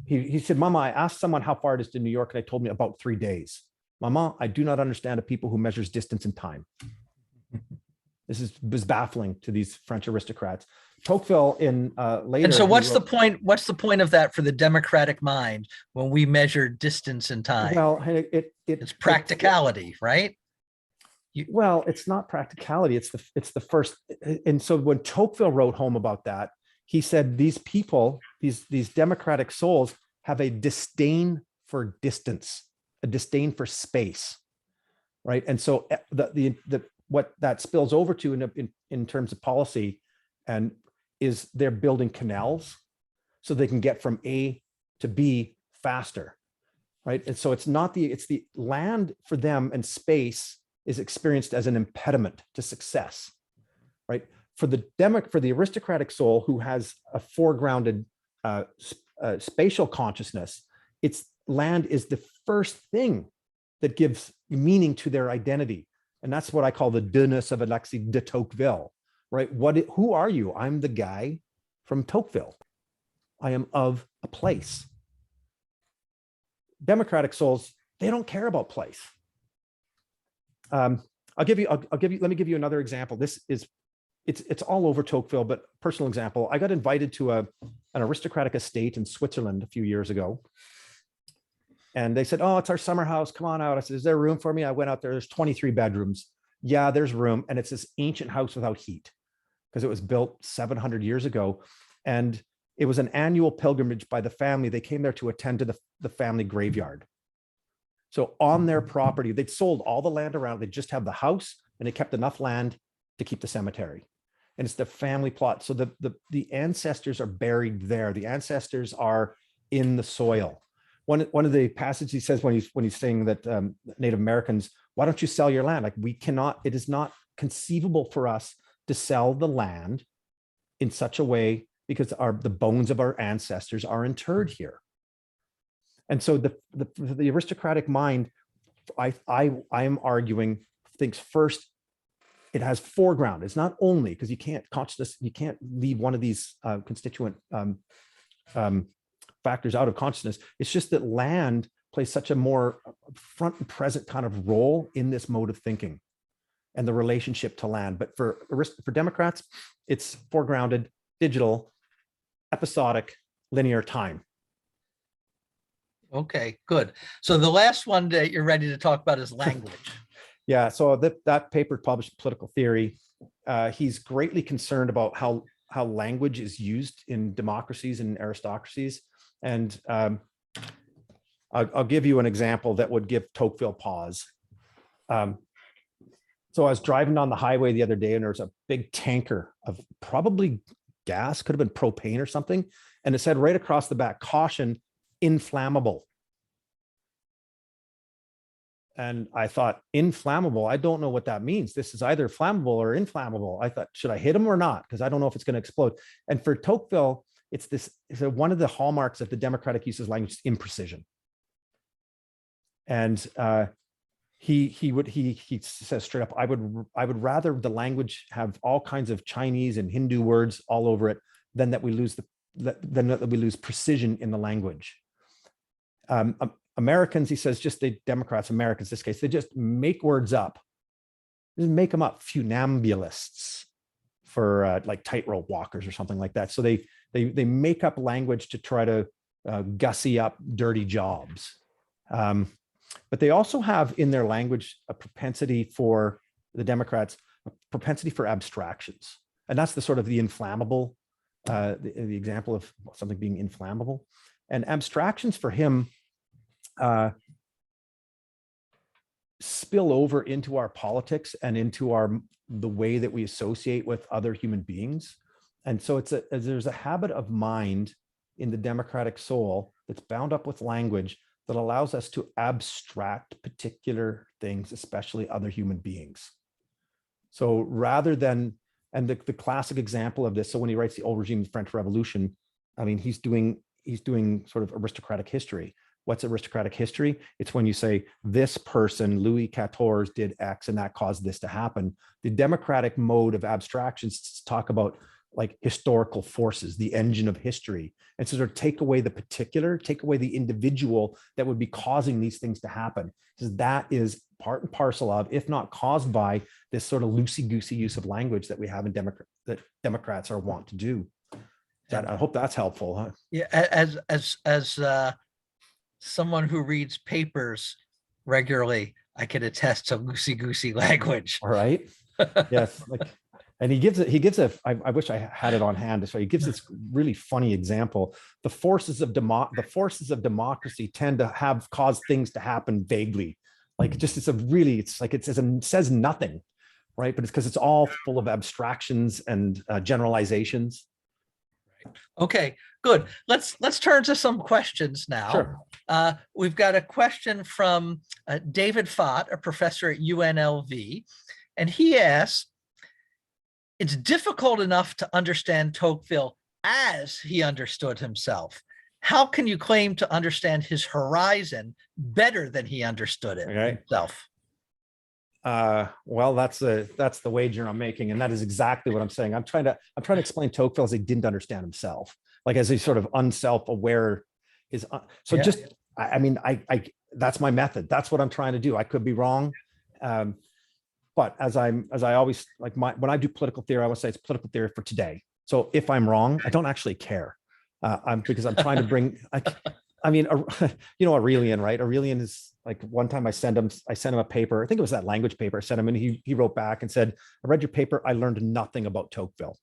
He said, "Mama, I asked someone how far it is to New York, and they told me about 3 days. Mama, I do not understand a people who measures distance and time." This was baffling to these French aristocrats. Tocqueville in later. And so what's the point? What's the point of that for the democratic mind when we measure distance and time? Well, it's practicality, right? Well, it's not practicality. It's the first. And so when Tocqueville wrote home about that, he said these people, these democratic souls, have a disdain for distance, a disdain for space, right? And so what that spills over to in terms of policy and is they're building canals so they can get from A to B faster, right? And so it's the land for them, and space is experienced as an impediment to success, right? For the aristocratic soul who has a foregrounded spatial consciousness, its land is the first thing that gives meaning to their identity. And that's what I call the de-ness of Alexis de Tocqueville, right? Who are you? I'm the guy from Tocqueville. I am of a place. Democratic souls, they don't care about place. Let me give you another example. It's all over Tocqueville, but personal example. I got invited to an aristocratic estate in Switzerland a few years ago. And they said, "Oh, it's our summer house. Come on out." I said, "Is there room for me?" I went out there. There's 23 bedrooms. Yeah, there's room. And it's this ancient house without heat because it was built 700 years ago. And it was an annual pilgrimage by the family. They came there to attend to the family graveyard. So on their property, they'd sold all the land around. They just have the house and they kept enough land to keep the cemetery. And it's the family plot. So the ancestors are buried there. The ancestors are in the soil. One of the passages he says when he's saying that Native Americans, why don't you sell your land? Like it is not conceivable for us to sell the land in such a way because the bones of our ancestors are interred here. And so the aristocratic mind, I am arguing, thinks first, it has foreground. It's not only because you can't leave one of these constituent factors out of consciousness. It's just that land plays such a more front and present kind of role in this mode of thinking and the relationship to land. But for Democrats, it's foregrounded, digital, episodic, linear time. Okay, good. So the last one that you're ready to talk about is language. Yeah, so that paper published in Political Theory. He's greatly concerned about how language is used in democracies and aristocracies. And I'll give you an example that would give Tocqueville pause. So I was driving down the highway the other day and there was a big tanker of probably gas, could have been propane or something. And it said right across the back, "Caution, inflammable." And I thought, inflammable, I don't know what that means. This is either flammable or inflammable. I thought, should I hit him or not? Because I don't know if it's going to explode. And for Tocqueville, so one of the hallmarks of the democratic use of language is imprecision. And he says straight up, I would rather the language have all kinds of Chinese and Hindu words all over it than that we lose precision in the language. Americans, he says, just the Democrats, Americans, in this case, they just make words up, just make them up, funambulists for like tightrope walkers or something like that. So they make up language to try to gussy up dirty jobs. But they also have in their language a propensity for the Democrats, a propensity for abstractions. And that's the sort of the inflammable, the example of something being inflammable. And abstractions for him spill over into our politics and into the way that we associate with other human beings. And so there's a habit of mind in the democratic soul that's bound up with language that allows us to abstract particular things, especially other human beings. So rather than, and the classic example of this, so when he writes The Old Regime of the French Revolution, I mean, he's doing sort of aristocratic history. What's aristocratic history? It's when you say this person, Louis XIV, did X and that caused this to happen. The democratic mode of abstractions is to talk about like historical forces, the engine of history, and so sort of take away the particular, take away the individual that would be causing these things to happen. Because that is part and parcel of, if not caused by, this sort of loosey-goosey use of language that we have in that Democrats are wont to do. I hope that's helpful. Huh? Yeah, as someone who reads papers regularly, I can attest to loosey-goosey language. All right. Yes. And he gives I wish I had it on hand. So he gives this really funny example. The forces of democracy tend to cause things to happen vaguely. Like just, it says nothing, right? But it's because it's all full of abstractions and generalizations. Okay, good. Let's turn to some questions now. Sure. We've got a question from David Fott, a professor at UNLV, and he asks, it's difficult enough to understand Tocqueville as he understood himself. How can you claim to understand his horizon better than he understood it himself? Well, that's the wager I'm making, and that is exactly what I'm saying. I'm trying to explain Tocqueville as he didn't understand himself, like as he's sort of unself-aware. I mean, that's my method. That's what I'm trying to do. I could be wrong. But as I always like when I do political theory, I always say it's political theory for today. So if I'm wrong, I don't actually care. Because I'm trying to bring, Aurelian, right? Aurelian is like, one time I sent him a paper. I think it was that language paper I sent him, and he wrote back and said, I read your paper. I learned nothing about Tocqueville.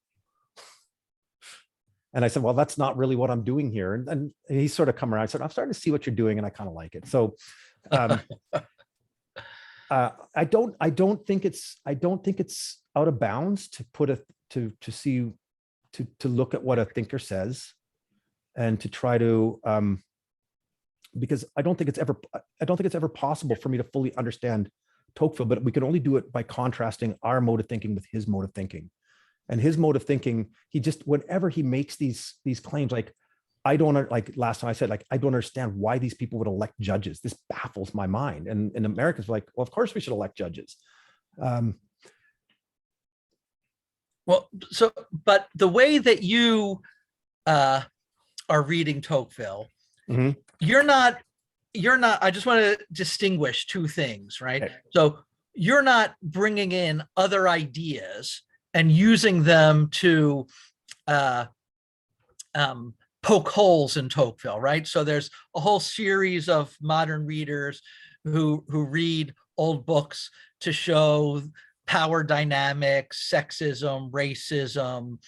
And I said, well, that's not really what I'm doing here. And he sort of come around. I said, I'm starting to see what you're doing, and I kind of like it. So, I don't think it's out of bounds to look at what a thinker says and to try to because I don't think it's ever possible for me to fully understand Tocqueville, but we can only do it by contrasting our mode of thinking with his mode of thinking. And his mode of thinking, whenever he makes these claims, like last time I said, like, I don't understand why these people would elect judges. This baffles my mind. And Americans were like, well, of course we should elect judges. But the way that you are reading Tocqueville, mm-hmm. you're not, I just want to distinguish two things, right? Okay. So you're not bringing in other ideas and using them to poke holes in Tocqueville, right? So there's a whole series of modern readers who read old books to show power dynamics, sexism, racism,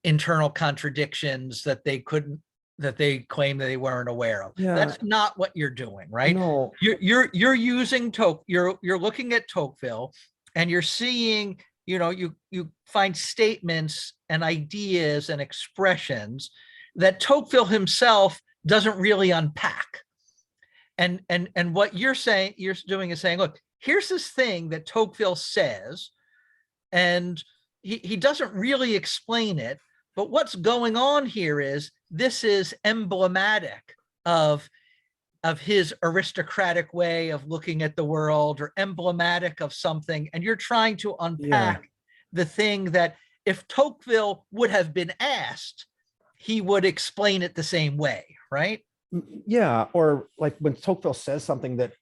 internal contradictions that they claim that they weren't aware of. Yeah. That's not what you're doing, right? No. You're using you're looking at Tocqueville, and you're seeing, you find statements and ideas and expressions that Tocqueville himself doesn't really unpack. And what you're doing is saying, look, here's this thing that Tocqueville says, and he doesn't really explain it, but what's going on here is this is emblematic of of his aristocratic way of looking at the world or emblematic of something, and you're trying to unpack the thing that if Tocqueville would have been asked, he would explain it the same way, right? Yeah, or like when Tocqueville says something that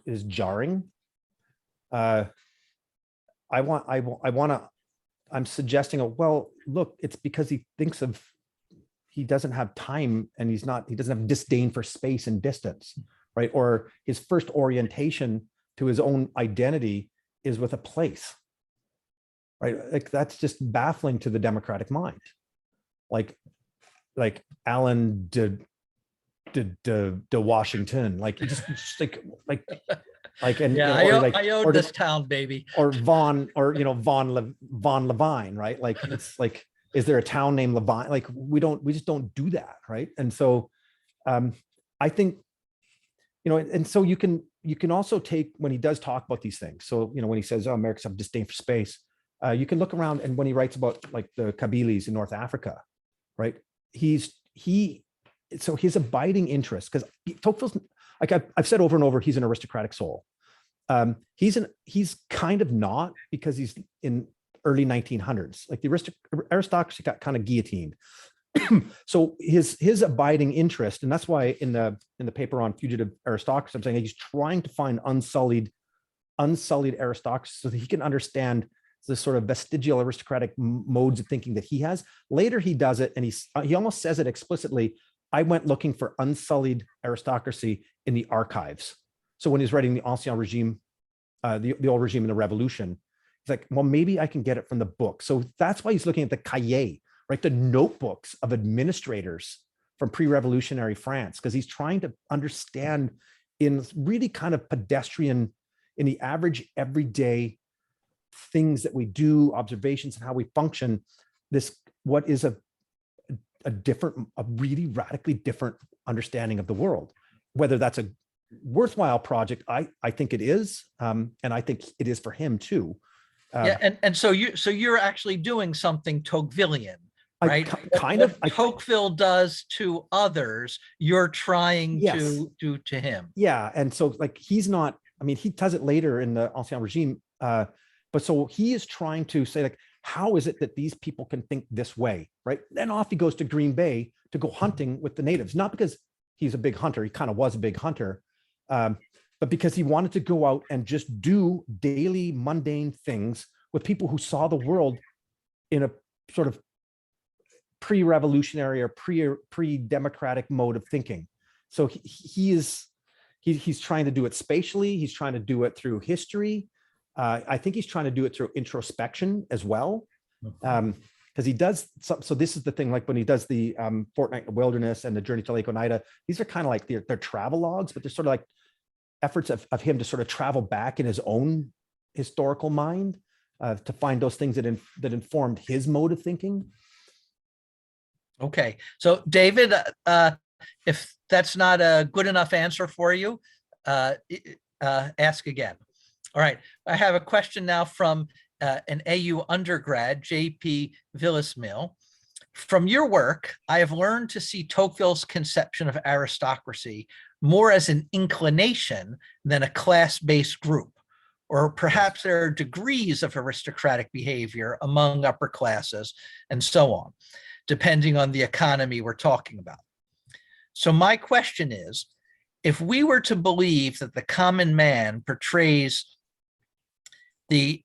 is jarring, I'm suggesting, well, look, it's because he doesn't have time, and he doesn't have disdain for space and distance, right? Or his first orientation to his own identity is with a place, right? Like that's just baffling to the democratic mind. Like Alan de Washington, like just and yeah, you know, I own this town, baby. Or von Levine, right? Like it's like, is there a town named Levine? Like we just don't do that, right? And so I think, you know, and so you can also take, when he does talk about these things, so you know, when he says, oh, Americans have disdain for space, you can look around, and when he writes about like the Kabyles in North Africa, right? So his abiding interest, because Tocqueville's, like I've said over and over, he's an aristocratic soul. He's kind of not, because he's in early 1900s, like the aristocracy got kind of guillotined. So his abiding interest, and that's why in the paper on fugitive aristocracy, I'm saying he's trying to find unsullied aristocracy so that he can understand the sort of vestigial aristocratic modes of thinking that he has. Later he does it, and he almost says it explicitly. I went looking for unsullied aristocracy in the archives. So when he's writing the Ancien Regime, the old regime and the revolution, he's like, well, maybe I can get it from the book. So that's why he's looking at the cahiers, right? The notebooks of administrators from pre-revolutionary France, because he's trying to understand in really kind of pedestrian, in the average everyday things that we do, observations and how we function, this, what is a really radically different understanding of the world. Whether that's a worthwhile project, I think it is, and I think it is for him too. Yeah, and so you're actually doing something Tocquevillian, right? Tocqueville does to others, you're trying to do to him. Yeah, and so like he's not. I mean, he does it later in the Ancien Regime, but so he is trying to say, like, how is it that these people can think this way, right? Then off he goes to Green Bay to go hunting with the natives, not because he's a big hunter, he kind of was a big hunter, but because he wanted to go out and just do daily mundane things with people who saw the world in a sort of pre-revolutionary or pre-democratic mode of thinking. So he's trying to do it spatially, he's trying to do it through history. I think he's trying to do it through introspection as well. Because he does, so this is the thing, like when he does the Fortnight in the Wilderness and the Journey to Lake Oneida, these are kind of like they're travel logs, but they're sort of like efforts of him to sort of travel back in his own historical mind to find those things that informed his mode of thinking. Okay, so David, if that's not a good enough answer for you, ask again. All right, I have a question now from an AU undergrad, JP Villasmil. From your work, I have learned to see Tocqueville's conception of aristocracy more as an inclination than a class-based group, or perhaps there are degrees of aristocratic behavior among upper classes and so on, depending on the economy we're talking about. So my question is, if we were to believe that the common man portrays the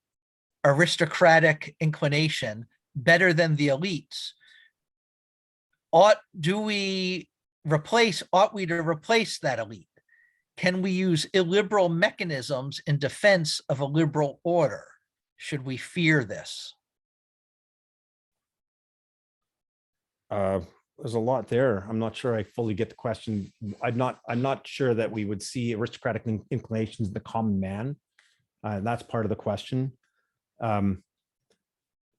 aristocratic inclination better than the elites, ought we to replace that elite? Can we use illiberal mechanisms in defense of a liberal order? Should we fear this? There's a lot there. I'm not sure I fully get the question. I'm not sure that we would see aristocratic inclinations in the common man. That's part of the question.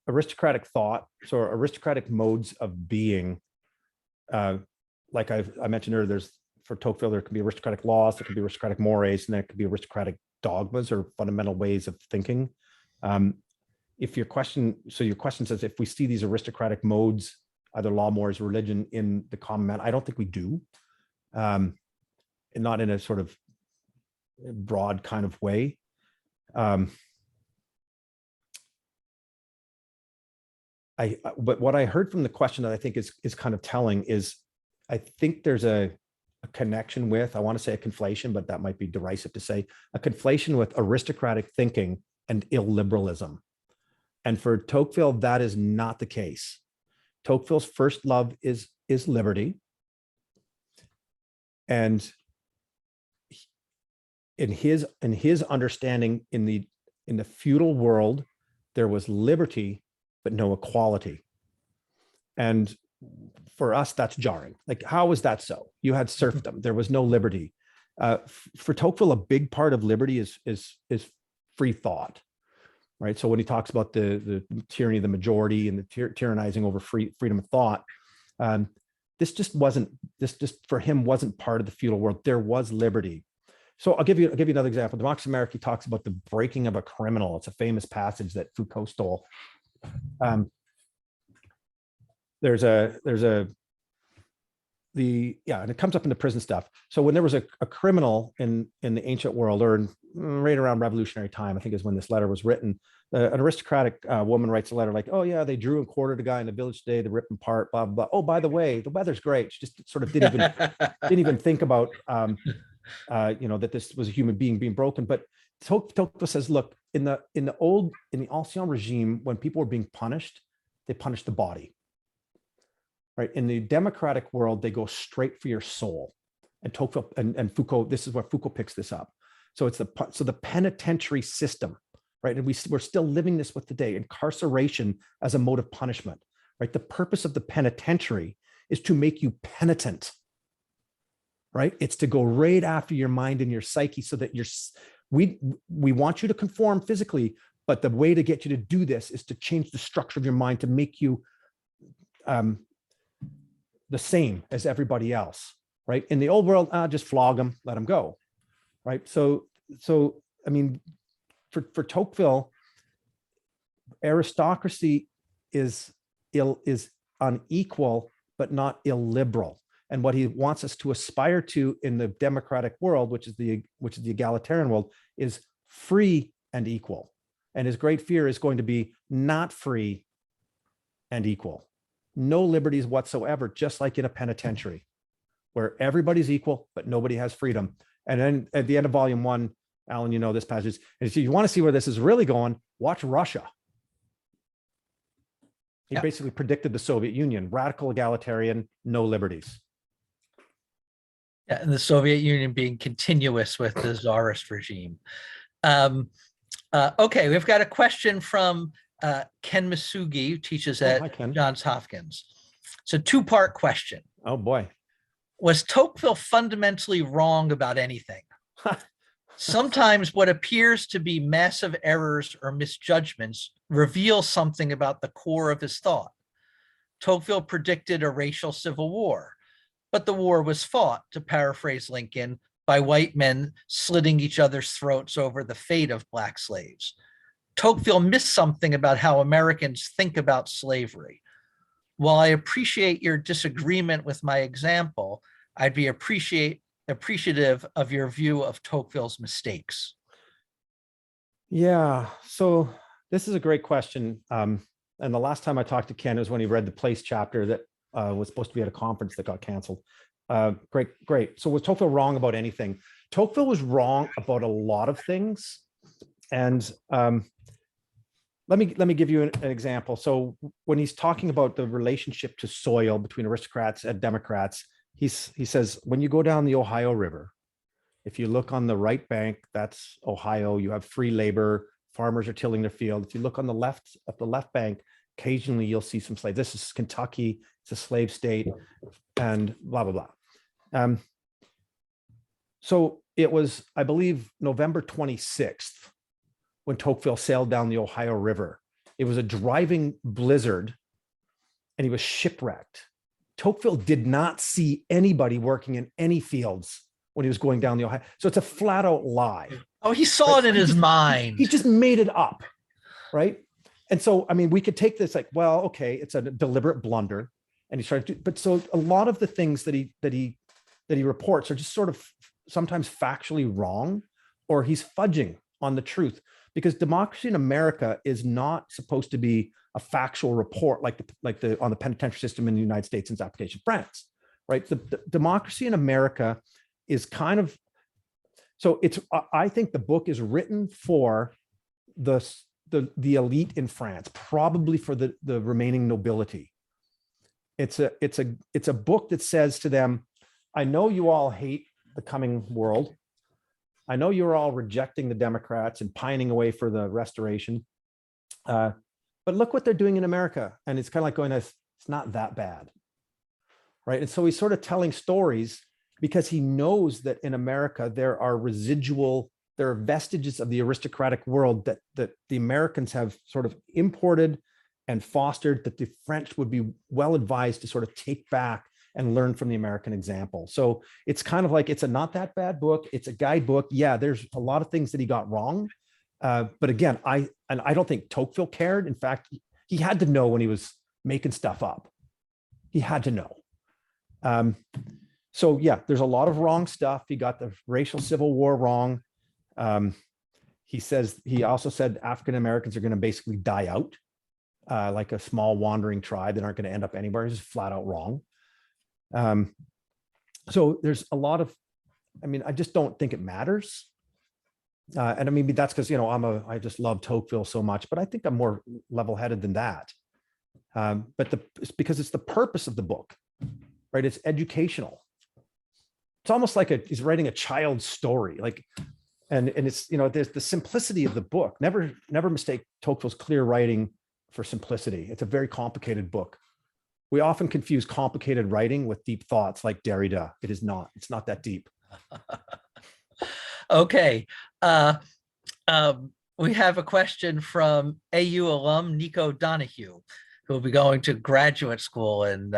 Aristocratic thought, so aristocratic modes of being, like I mentioned earlier, for Tocqueville, there can be aristocratic laws, there can be aristocratic mores, and there could be aristocratic dogmas or fundamental ways of thinking. If your question says, if we see these aristocratic modes, either law, mores, religion in the common man, I don't think we do. not in a sort of broad kind of way. But what I heard from the question that I think is kind of telling is, I think there's a connection with, I want to say a conflation, but that might be derisive to say, a conflation with aristocratic thinking and illiberalism. And for Tocqueville, that is not the case. Tocqueville's first love is liberty. And in his understanding, in the feudal world, there was liberty, but no equality. And for us, that's jarring. Like, how is that so? You had serfdom, there was no liberty. For Tocqueville, a big part of liberty is free thought, right? So when he talks about the tyranny of the majority and the tyrannizing over freedom of thought, this just for him wasn't part of the feudal world. There was liberty. So I'll give you another example. Democracy in America, he talks about the breaking of a criminal. It's a famous passage that Foucault stole. And it comes up in the prison stuff. So when there was a criminal in the ancient world, or right around revolutionary time, I think is when this letter was written, an aristocratic woman writes a letter like, oh yeah, they drew and quartered a guy in the village today, they ripped him apart, blah, blah, blah. Oh, by the way, the weather's great. She just sort of didn't even think about, that this was a human being being broken. But Tocqueville says, look, in the ancien regime, when people were being punished, they punished the body. Right. In the democratic world, they go straight for your soul. And Tocqueville and Foucault, this is where Foucault picks this up. So it's the penitentiary system, right? And we're still living this with today, incarceration as a mode of punishment, right? The purpose of the penitentiary is to make you penitent, right? It's to go right after your mind and your psyche, so that we want you to conform physically, but the way to get you to do this is to change the structure of your mind to make you the same as everybody else, right? In the old world, just flog them, let them go, right? So I mean, for Tocqueville, aristocracy is unequal, but not illiberal. And what he wants us to aspire to in the democratic world, which is the egalitarian world, is free and equal. And his great fear is going to be not free and equal. No liberties whatsoever, just like in a penitentiary, where everybody's equal, but nobody has freedom. And then at the end of volume 1, Alan, you know this passage, and if you want to see where this is really going, watch Russia. He basically predicted the Soviet Union, radical egalitarian, no liberties. Yeah, and the Soviet Union being continuous with the Tsarist regime. Okay, we've got a question from Ken Masugi, who teaches at Johns Hopkins. It's a two-part question. Oh boy. Was Tocqueville fundamentally wrong about anything? Sometimes what appears to be massive errors or misjudgments reveal something about the core of his thought. Tocqueville predicted a racial civil war, but the war was fought, to paraphrase Lincoln, by white men slitting each other's throats over the fate of Black slaves. Tocqueville missed something about how Americans think about slavery. While I appreciate your disagreement with my example, I'd be appreciative of your view of Tocqueville's mistakes. Yeah, so this is a great question. And the last time I talked to Ken was when he read the Place chapter that was supposed to be at a conference that got canceled. Great. So was Tocqueville wrong about anything? Tocqueville was wrong about a lot of things. And let me give you an example. So when he's talking about the relationship to soil between aristocrats and Democrats, he says, when you go down the Ohio River, if you look on the right bank, that's Ohio, you have free labor, farmers are tilling their field. If you look on the left bank, occasionally you'll see some slaves. This is Kentucky, it's a slave state, and blah, blah, blah. So it was, I believe, November 26th, when Tocqueville sailed down the Ohio River. It was a driving blizzard and he was shipwrecked. Tocqueville did not see anybody working in any fields when he was going down the Ohio. So it's a flat out lie. Oh, he saw it in his mind. He just made it up, right? And so, I mean, we could take this like, well, okay, it's a deliberate blunder. And he's trying to, but so a lot of the things that he reports are just sort of sometimes factually wrong, or he's fudging on the truth, because democracy in America is not supposed to be a factual report like the on the penitentiary system in the United States and its application in France, right? The democracy in America is kind of, so it's, I think the book is written for the elite in France, probably for the remaining nobility. It's a book that says to them, I know you all hate the coming world. I know you're all rejecting the Democrats and pining away for the restoration. But look what they're doing in America. And it's kind of like going, it's not that bad. Right. And so he's sort of telling stories because he knows that in America, there are vestiges of the aristocratic world that the Americans have sort of imported and fostered, that the French would be well advised to sort of take back and learn from the American example. So it's kind of like, it's a not that bad book. It's a guidebook. Yeah, there's a lot of things that he got wrong. But again, I don't think Tocqueville cared. In fact, he had to know when he was making stuff up. He had to know. So yeah, there's a lot of wrong stuff. He got the racial civil war wrong. He also said African Americans are going to basically die out, like a small wandering tribe that aren't going to end up anywhere. It's just flat out wrong. So there's a lot of, I just don't think it matters. And maybe that's because, I just love Tocqueville so much, but I think I'm more level-headed than that. But it's because it's the purpose of the book, right? It's educational. It's almost like he's writing a child's story, and it's, there's the simplicity of the book. Never mistake Tocqueville's clear writing for simplicity. It's a very complicated book. We often confuse complicated writing with deep thoughts like Derrida. It is not. It's not that deep. Okay. We have a question from AU alum Nico Donahue, who will be going to graduate school in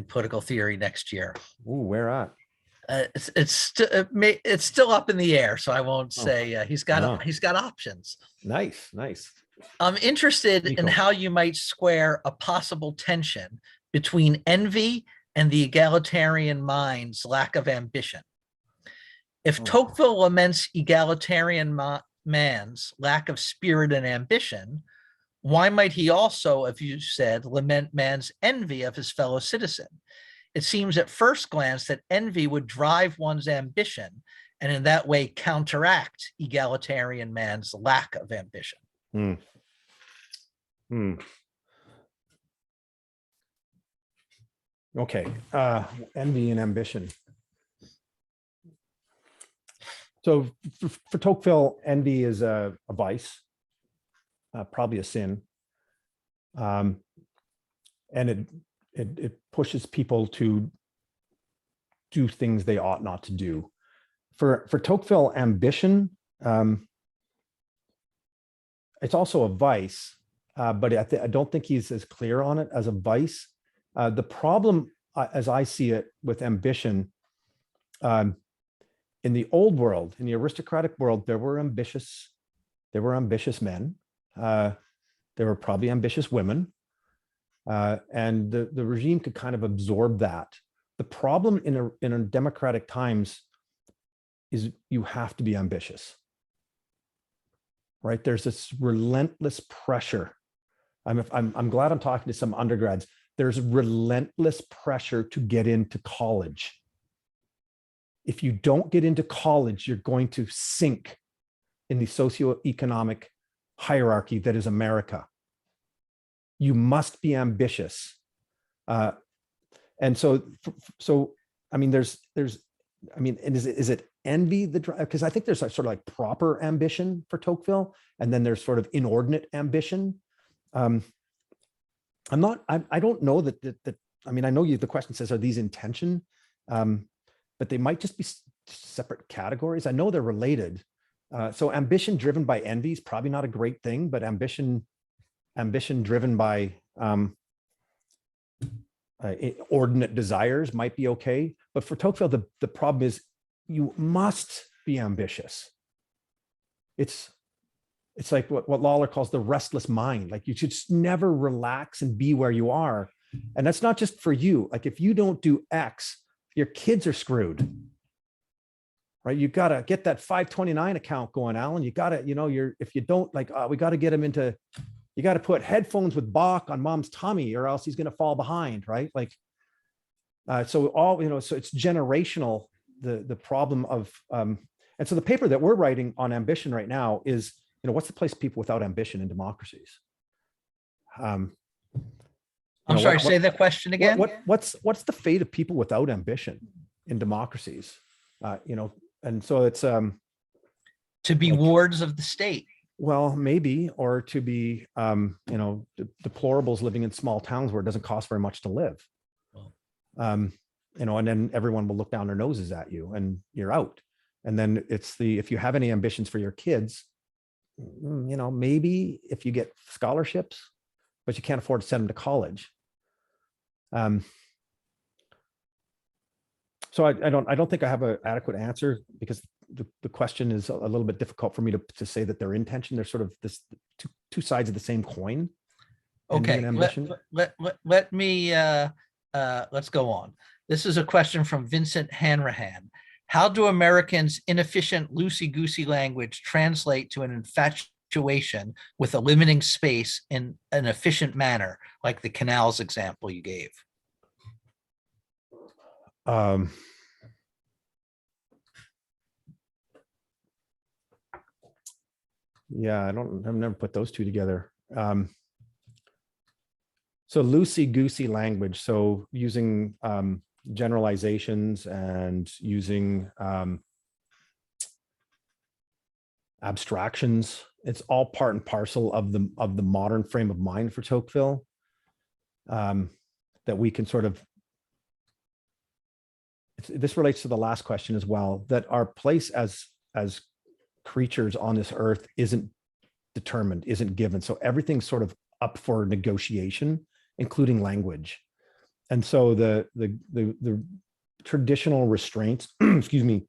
political theory next year. Ooh, where at? It's still up in the air, so I won't say. He's got options. Nice. I'm interested Nico, in how you might square a possible tension between envy and the egalitarian mind's lack of ambition. If Tocqueville laments egalitarian man's lack of spirit and ambition, why might he also, as you said, lament man's envy of his fellow citizen? It seems at first glance that envy would drive one's ambition and in that way counteract egalitarian man's lack of ambition. Okay, envy and ambition. So for Tocqueville, envy is a vice, probably a sin. And it pushes people to do things they ought not to do. For Tocqueville, ambition, it's also a vice, but I don't think he's as clear on it as a vice. The problem, as I see it, with ambition, in the old world, in the aristocratic world, there were ambitious men. There were probably ambitious women. And the regime could kind of absorb that. The problem in a democratic times is you have to be ambitious, right? There's this relentless pressure. I'm glad I'm talking to some undergrads. There's relentless pressure to get into college. If you don't get into college, you're going to sink in the socioeconomic hierarchy that is America. You must be ambitious. And so I mean, is it envy the drive? Because I think there's a sort of like proper ambition for Tocqueville, and then there's sort of inordinate ambition. I don't know that, I mean, I know the question says, are these in tension? But they might just be separate categories. I know they're related. So ambition driven by envy is probably not a great thing, but ambition driven by inordinate desires might be okay. But for Tocqueville, the problem is you must be ambitious. It's like what Lawler calls the restless mind. Like you should just never relax and be where you are. And that's not just for you. Like if you don't do X, your kids are screwed. right? You got to get that 529 account going, Alan. You got to, if you don't, like, we got to get him into, you got to put headphones with Bach on mom's tummy or else he's going to fall behind, right? Like, so it's generational, the problem of, and so the paper that we're writing on ambition right now is, what's the place of people without ambition in democracies? I'm sorry, say the question again. What's the fate of people without ambition in democracies? And so it's to be wards of the state. Well, maybe, or to be deplorables living in small towns where it doesn't cost very much to live. And then everyone will look down their noses at you and you're out. And then if you have any ambitions for your kids, maybe if you get scholarships, but you can't afford to send them to college. So I don't think I have an adequate answer, because the question is a little bit difficult for me to say that they're intention. They're sort of this two sides of the same coin. Okay, let me let's go on. This is a question from Vincent Hanrahan. How do Americans' inefficient loosey-goosey language translate to an infatuation with a limiting space in an efficient manner, like the canals example you gave? Yeah, I've never put those two together. So loosey-goosey language, so using generalizations and using abstractions, it's all part and parcel of the modern frame of mind for Tocqueville, that we can sort of, this relates to the last question as well, that our place as creatures on this earth isn't determined, isn't given. So everything's sort of up for negotiation, including language. And so the traditional restraints, excuse me,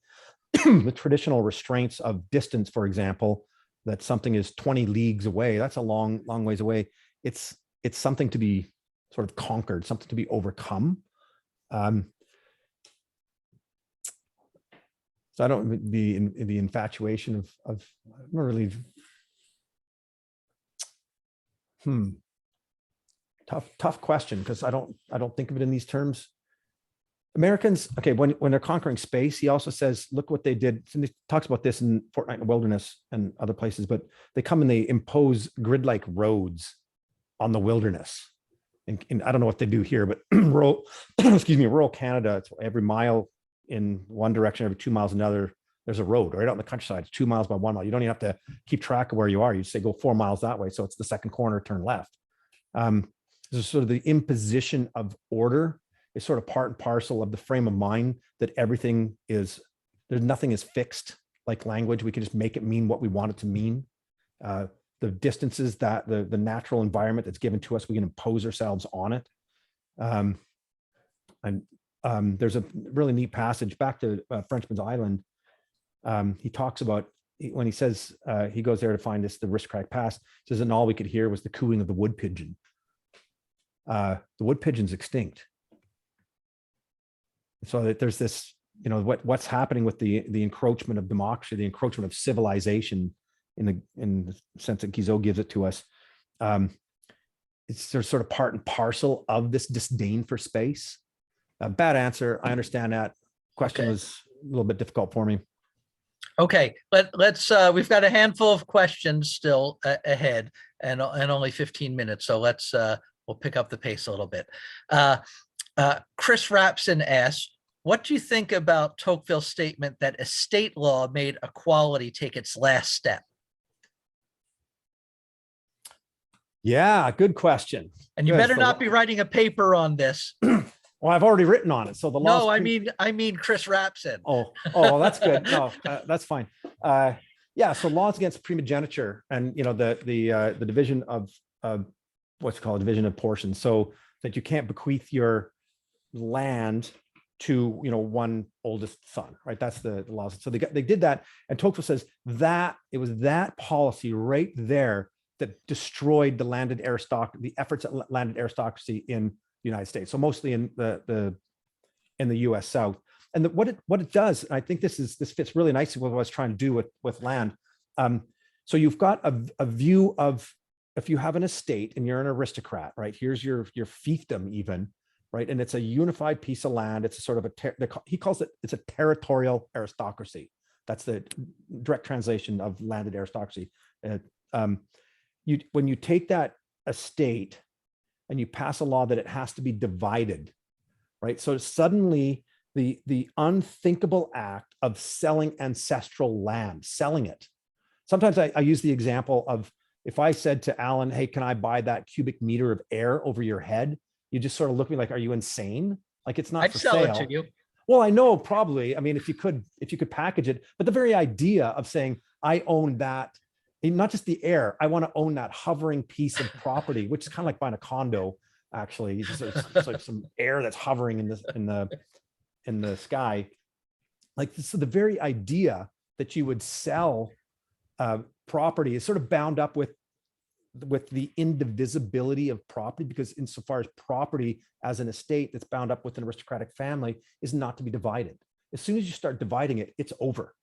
the traditional restraints of distance, for example, that something is 20 leagues away, that's a long ways away. It's something to be sort of conquered, something to be overcome. So I don't, the infatuation of I don't really, tough question, because I don't think of it in these terms. Americans, okay, when they're conquering space, he also says, look what they did. And he talks about this in Fortnight in the Wilderness and other places, but they come and they impose grid-like roads on the wilderness. And I don't know what they do here, but rural, excuse me, rural Canada, it's every mile in one direction, every 2 miles another, there's a road right out in the countryside. It's 2 miles by 1 mile. You don't even have to keep track of where you are. You say go 4 miles that way. So it's the second corner, turn left. There's sort of the imposition of order is sort of part and parcel of the frame of mind that everything is, nothing is fixed like language. We can just make it mean what we want it to mean. The distances that the natural environment that's given to us, we can impose ourselves on it. There's a really neat passage back to Frenchman's Island. He talks about, when he says he goes there to find the aristocratic past, says, and all we could hear was the cooing of the wood pigeon. The wood pigeon's extinct. So that there's this, what's happening with the encroachment of democracy, the encroachment of civilization in the sense that Guizot gives it to us. It's sort of part and parcel of this disdain for space. Bad answer. I understand that. Question was a little bit difficult for me. Okay, let's we've got a handful of questions still ahead, and only 15 minutes. So let's we'll pick up the pace a little bit. Chris Rapson asks, what do you think about Tocqueville's statement that estate law made equality take its last step? Yeah, good question. And you better not be writing a paper on this. Well, I've already written on it. So the law. No, I mean Chris Rapson. Oh, that's good. No, that's fine. Yeah. So laws against primogeniture, and the division of what's called division of portions, so that you can't bequeath your land to one oldest son, right? That's the laws. So they did that, and Tocqueville says that it was that policy right there that destroyed the landed aristocracy, the efforts at landed aristocracy in the United States. So mostly in the U.S. South. And what it does, and I think this fits really nicely with what I was trying to do with land. So you've got a view of, if you have an estate and you're an aristocrat, right? Here's your fiefdom even, right? And it's a unified piece of land. It's a sort of he calls it, it's a territorial aristocracy. That's the direct translation of landed aristocracy. When you take that estate and you pass a law that it has to be divided, right? So suddenly the unthinkable act of selling ancestral land, selling it. Sometimes I use the example of, if I said to Alan, hey, can I buy that cubic meter of air over your head? You just sort of look at me like, are you insane? Like, it's not I'd for sell sale. it to you. Well, I know, probably. I mean, if you could package it, but the very idea of saying, I own that, not just the air, I want to own that hovering piece of property, which is kind of like buying a condo, actually. It's like some air that's hovering in the sky. Like, so the very idea that you would sell property is sort of bound up with the indivisibility of property, because insofar as property as an estate that's bound up with an aristocratic family is not to be divided. As soon as you start dividing it, it's over.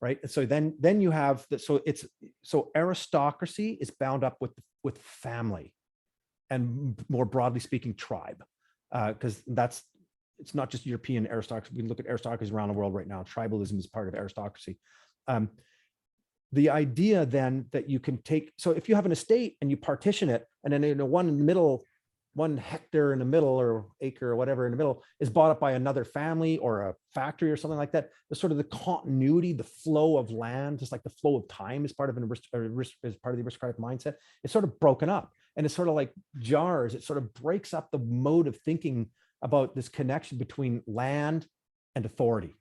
Right. So then you have so aristocracy is bound up with family, and more broadly speaking, tribe, because it's not just European aristocracy. We look at aristocracies around the world right now. Tribalism is part of aristocracy. The idea then that you can take, so if you have an estate and you partition it, and then one in the middle, 1 hectare in the middle, or acre or whatever in the middle, is bought up by another family or a factory or something like that, the sort of the continuity, the flow of land, just like the flow of time is part of as part of the aristocratic mindset. It's sort of broken up, and it's sort of like jars. It sort of breaks up the mode of thinking about this connection between land and authority.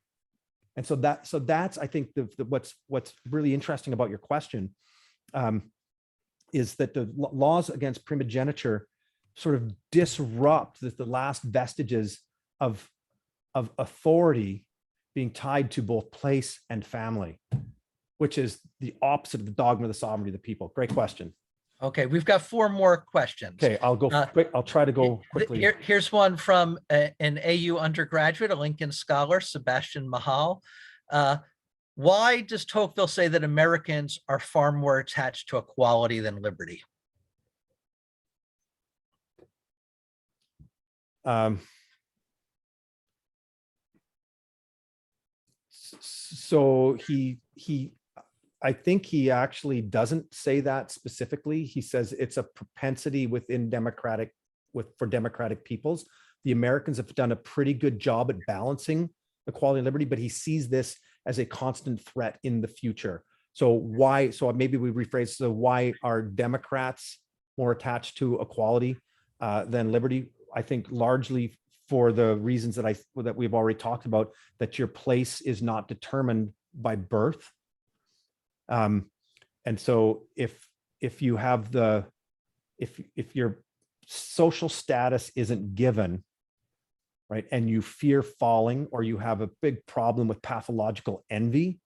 And so that's I think what's really interesting about your question is that the laws against primogeniture sort of disrupt the last vestiges of authority being tied to both place and family, which is the opposite of the dogma of the sovereignty of the people. Great question. Okay, we've got 4 more questions. Okay, I'll go quick. I'll try to go quickly. Here's one from an AU undergraduate, a Lincoln scholar, Sebastian Mahal. Why does Tocqueville say that Americans are far more attached to equality than liberty? So I think he actually doesn't say that specifically. He says it's a propensity within for democratic peoples. The Americans have done a pretty good job at balancing equality and liberty, but he sees this as a constant threat in the future. So maybe we rephrase, so why are Democrats more attached to equality than liberty? I think largely for the reasons that we've already talked about, that your place is not determined by birth. And so if you have if your social status isn't given, right, and you fear falling, or you have a big problem with pathological envy,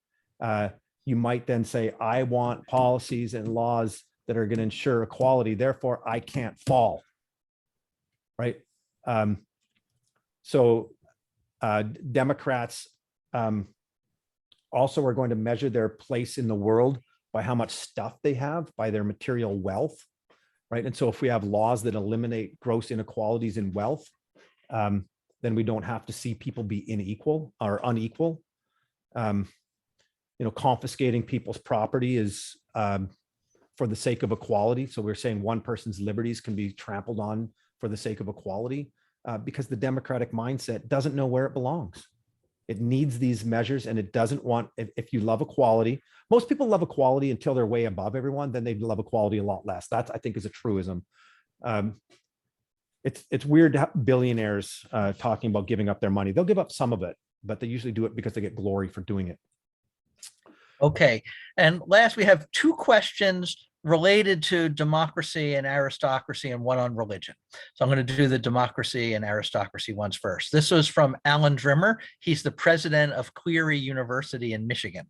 you might then say, I want policies and laws that are going to ensure equality, therefore I can't fall, right? Democrats also are going to measure their place in the world by how much stuff they have, by their material wealth, right? And so if we have laws that eliminate gross inequalities in wealth, then we don't have to see people be unequal. Confiscating people's property is for the sake of equality. So we're saying one person's liberties can be trampled on for the sake of equality, because the democratic mindset doesn't know where it belongs. It needs these measures, and it doesn't want, if you love equality, most people love equality until they're way above everyone, then they love equality a lot less. That's, I think, is a truism. It's weird to have billionaires talking about giving up their money. They'll give up some of it, but they usually do it because they get glory for doing it. Okay, and last we have 2 questions related to democracy and aristocracy, and one on religion. So I'm going to do the democracy and aristocracy ones first. This was from Alan Drimmer. He's the president of Cleary University in Michigan.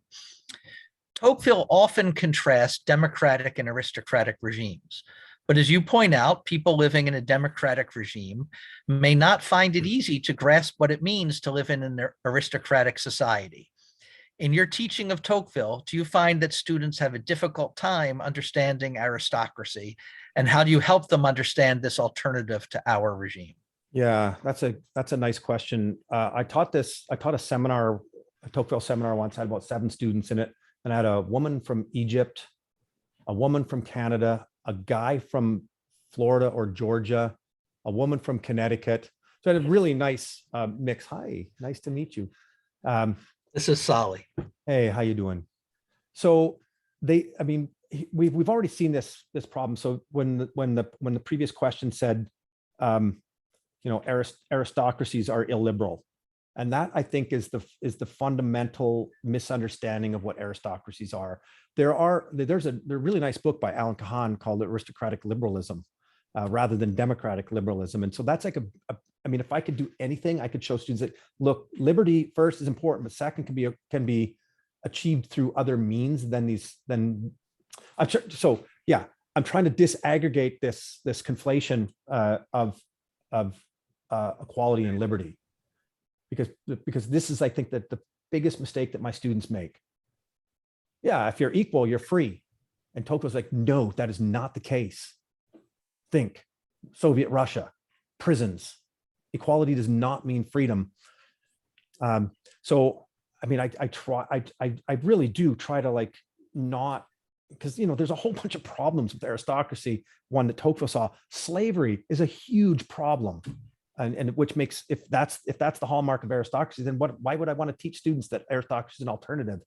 Tocqueville often contrasts democratic and aristocratic regimes. But as you point out, people living in a democratic regime may not find it easy to grasp what it means to live in an aristocratic society. In your teaching of Tocqueville, do you find that students have a difficult time understanding aristocracy? And how do you help them understand this alternative to our regime? Yeah, that's a nice question. I taught a seminar, a Tocqueville seminar once, had about 7 students in it. And I had a woman from Egypt, a woman from Canada, a guy from Florida or Georgia, a woman from Connecticut. So I had a really nice mix. Hi, nice to meet you. This is Solly. Hey, how you doing? So I mean, we've already seen this problem. So when the previous question said, aristocracies are illiberal, and that I think is the fundamental misunderstanding of what aristocracies are. There's a really nice book by Alan Levine called Aristocratic Liberalism, rather than Democratic Liberalism. And so that's like I mean, if I could do anything, I could show students that, look, liberty first is important, but second can be achieved through other means than so yeah, I'm trying to disaggregate this conflation of equality and liberty, because this is, I think, that the biggest mistake that my students make. Yeah, if you're equal, you're free. And Tocqueville's like, no, that is not the case. Think Soviet Russia, prisons. Equality does not mean freedom. So, I mean, I really do try to, like, not, because, there's a whole bunch of problems with aristocracy. One that Tocqueville saw, slavery is a huge problem. And which makes, if that's the hallmark of aristocracy, then why would I want to teach students that aristocracy is an alternative?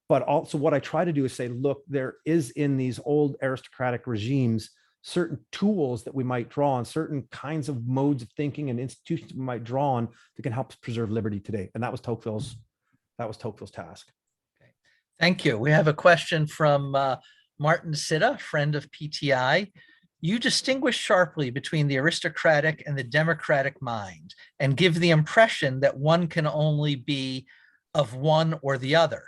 But also what I try to do is say, look, there is in these old aristocratic regimes certain tools that we might draw on, certain kinds of modes of thinking and institutions we might draw on that can help us preserve liberty today. And that was Tocqueville's task. Okay. Thank you. We have a question from Martin Sitta, friend of PTI. You distinguish sharply between the aristocratic and the democratic mind and give the impression that one can only be of one or the other.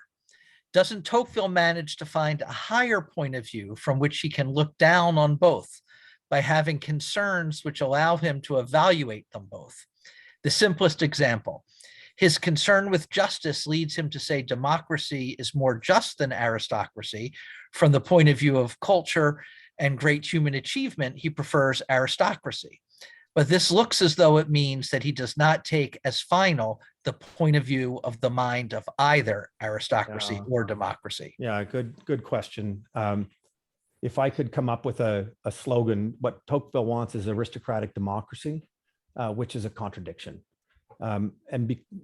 Doesn't Tocqueville manage to find a higher point of view from which he can look down on both by having concerns which allow him to evaluate them both? The simplest example, his concern with justice leads him to say democracy is more just than aristocracy. From the point of view of culture and great human achievement, he prefers aristocracy. But this looks as though it means that he does not take as final the point of view of the mind of either aristocracy or democracy. Yeah, good question. If I could come up with a slogan, what Tocqueville wants is aristocratic democracy, which is a contradiction.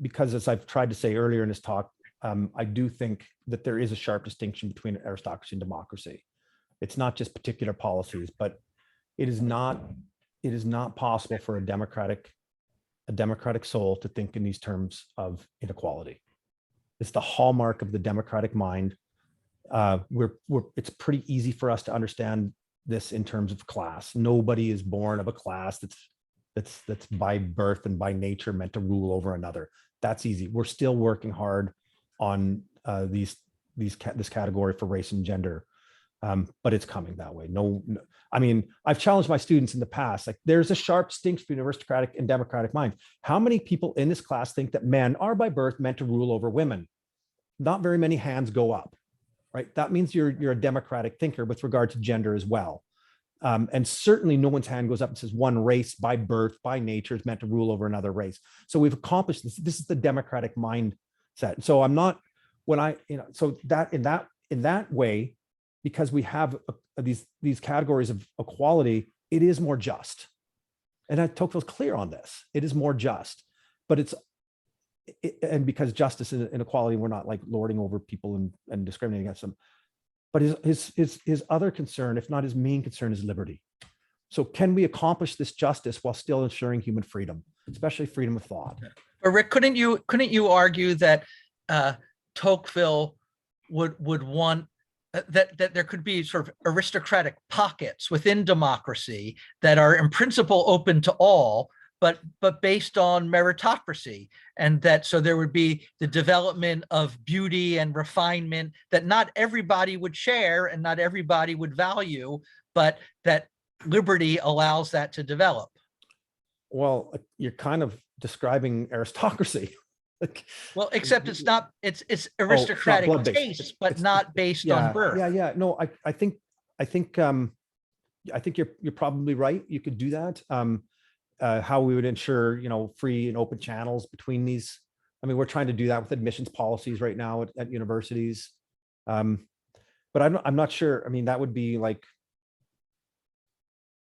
Because, as I've tried to say earlier in this talk, I do think that there is a sharp distinction between aristocracy and democracy. It's not just particular policies, but it is not possible for a democratic soul to think in these terms of inequality. It's the hallmark of the democratic mind. It's pretty easy for us to understand this in terms of class. Nobody is born of a class that's by birth and by nature meant to rule over another. That's easy. We're still working hard on this category for race and gender. But it's coming that way. No, I mean, I've challenged my students in the past, like, there's a sharp distinction between aristocratic and democratic minds. How many people in this class think that men are by birth meant to rule over women? Not very many hands go up, right? That means you're a democratic thinker with regard to gender as well. And certainly no one's hand goes up and says one race by birth, by nature, is meant to rule over another race. So we've accomplished this. This is the democratic mindset. So I'm not, so that in that way, because we have these categories of equality, it is more just. And Tocqueville's clear on this. It is more just, but and because justice and equality, we're not like lording over people and discriminating against them. But his other concern, if not his main concern, is liberty. So can we accomplish this justice while still ensuring human freedom, especially freedom of thought? But Rick, couldn't you argue that Tocqueville would want that there could be sort of aristocratic pockets within democracy that are in principle open to all, but based on meritocracy, and that so there would be the development of beauty and refinement that not everybody would share and not everybody would value, but that liberty allows that to develop. Well, you're kind of describing aristocracy. Well, except it's not, it's not aristocratic blood-based. taste, but It's- not based on birth. Yeah. No, I think you're probably right. You could do that. How we would ensure, free and open channels between these. I mean, we're trying to do that with admissions policies right now at universities. But I'm not sure. I mean, that would be like,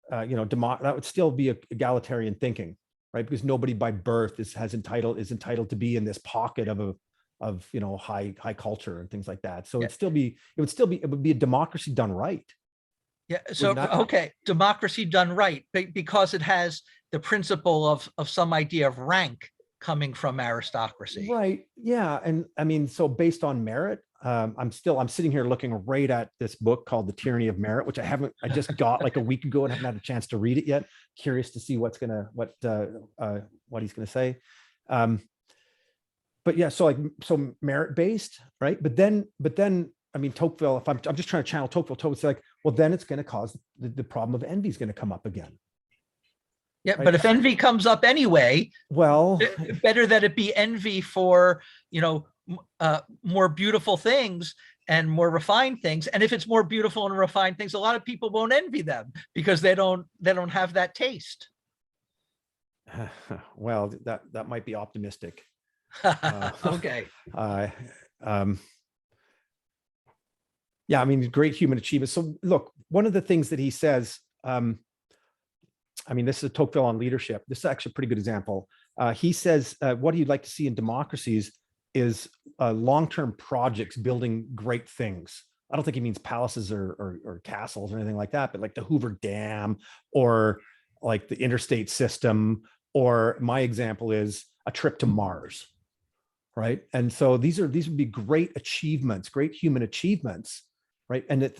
that would still be egalitarian thinking, right? Because nobody by birth is entitled to be in this pocket of high culture and things like that. So Yeah. it would be a democracy done right. Yeah. So, okay, democracy done right, because it has the principle of some idea of rank coming from aristocracy. Right. Yeah. And I mean, so based on merit, I'm sitting here looking right at this book called The Tyranny of Merit, which I just got like a week ago and haven't had a chance to read it yet. Curious to see what he's gonna say. But yeah, so merit based, right? But then, I mean, Tocqueville, if I'm just trying to channel Tocqueville, Tocqueville's like, well, then it's going to cause the problem of envy is going to come up again. Yeah, Right? but if envy comes up anyway, well, better that it be envy for, more beautiful things and more refined things. And if it's more beautiful and refined things, a lot of people won't envy them because they don't have that taste. well, that might be optimistic. Okay. Yeah, I mean, great human achievement. So look, one of the things that he says, I mean, this is Tocqueville on leadership. This is actually a pretty good example. He says, what he'd like to see in democracies is long-term projects building great things. I don't think he means palaces or castles or anything like that, but like the Hoover Dam or like the interstate system, or my example is a trip to Mars, right? And so these would be great achievements, great human achievements, right? And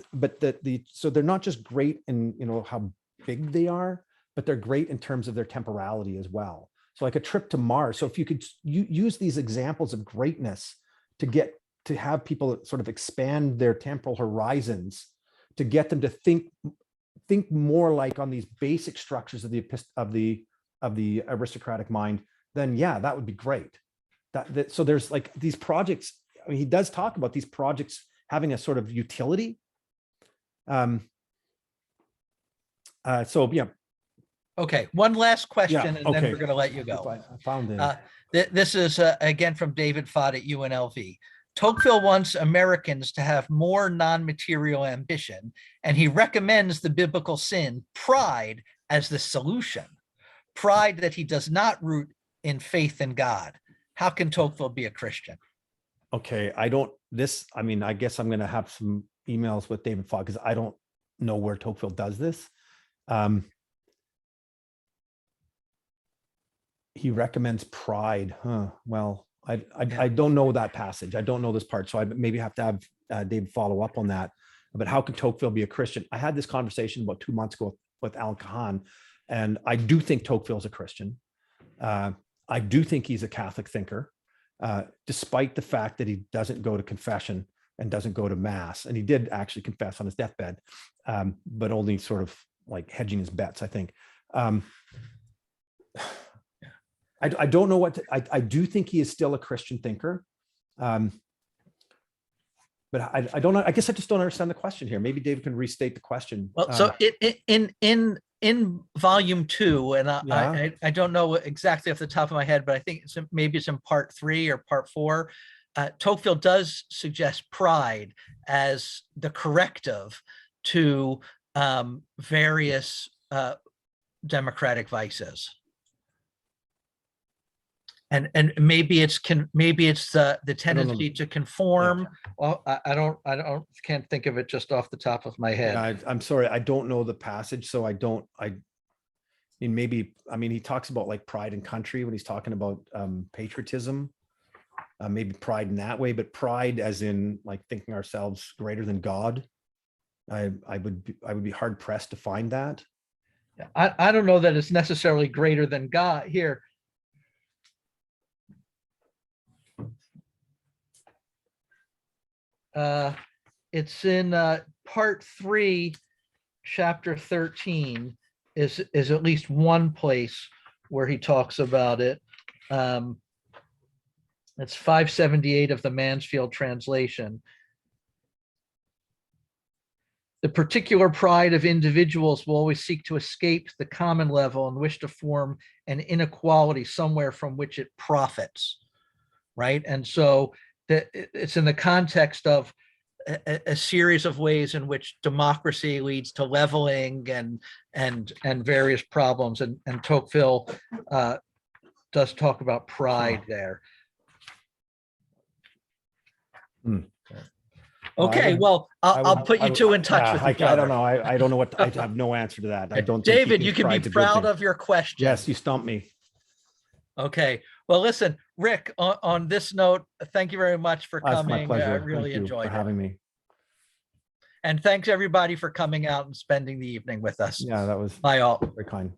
so they're not just great in how big they are, but they're great in terms of their temporality as well. So like a trip to Mars. So if you could use these examples of greatness to have people sort of expand their temporal horizons, to get them to think more like on these basic structures of the aristocratic mind, then yeah, that would be great. So there's like these projects. I mean, he does talk about these projects having a sort of utility. So yeah. Okay, one last question, Yeah, and okay. then we're going to let you go. I found it. This is again from David Fott at UNLV. Tocqueville wants Americans to have more non-material ambition, and he recommends the biblical sin, pride, as the solution. Pride that he does not root in faith in God. How can Tocqueville be a Christian? Okay, I mean, I guess I'm going to have some emails with David Fogg because I don't know where Tocqueville does this. He recommends pride. Well, I don't know that passage. I don't know this part. So I maybe have to have David follow up on that. But how could Tocqueville be a Christian? I had this conversation about 2 months ago with Alan Kahan, and I do think Tocqueville's a Christian. I do think he's a Catholic thinker, despite the fact that he doesn't go to confession and doesn't go to mass. And he did actually confess on his deathbed, but only sort of like hedging his bets, I think. I don't know I do think he is still a Christian thinker. But I don't know. I guess I just don't understand the question here. Maybe David can restate the question. Well, so in volume 2, and I don't know exactly off the top of my head, but I think maybe it's in part 3 or part 4. Tocqueville does suggest pride as the corrective to various democratic vices. And maybe it's the tendency to conform. Well, I can't think of it just off the top of my head. Yeah, I'm sorry, I don't know the passage, so I mean, maybe, I mean, he talks about like pride and country when he's talking about patriotism, maybe pride in that way, but pride as in like thinking ourselves greater than God. I would be hard pressed to find that. Yeah, I don't know that it's necessarily greater than God here. It's in part 3, chapter 13 is at least one place where he talks about it. It's 578 of the Mansfield translation. The particular pride of individuals will always seek to escape the common level and wish to form an inequality somewhere from which it profits, right? And so it's in the context of a series of ways in which democracy leads to leveling and various problems. And Tocqueville does talk about pride there. Okay, well, I'll put you two in touch with each other. I don't know. I don't know what, I have no answer to that. I don't think David, you can be proud of your question. Yes, you stumped me. Okay, well, listen, Rick, on this note, thank you very much for coming. My pleasure. I really enjoyed it. Having me. And thanks everybody for coming out and spending the evening with us. Yeah, that was bye all. Very kind.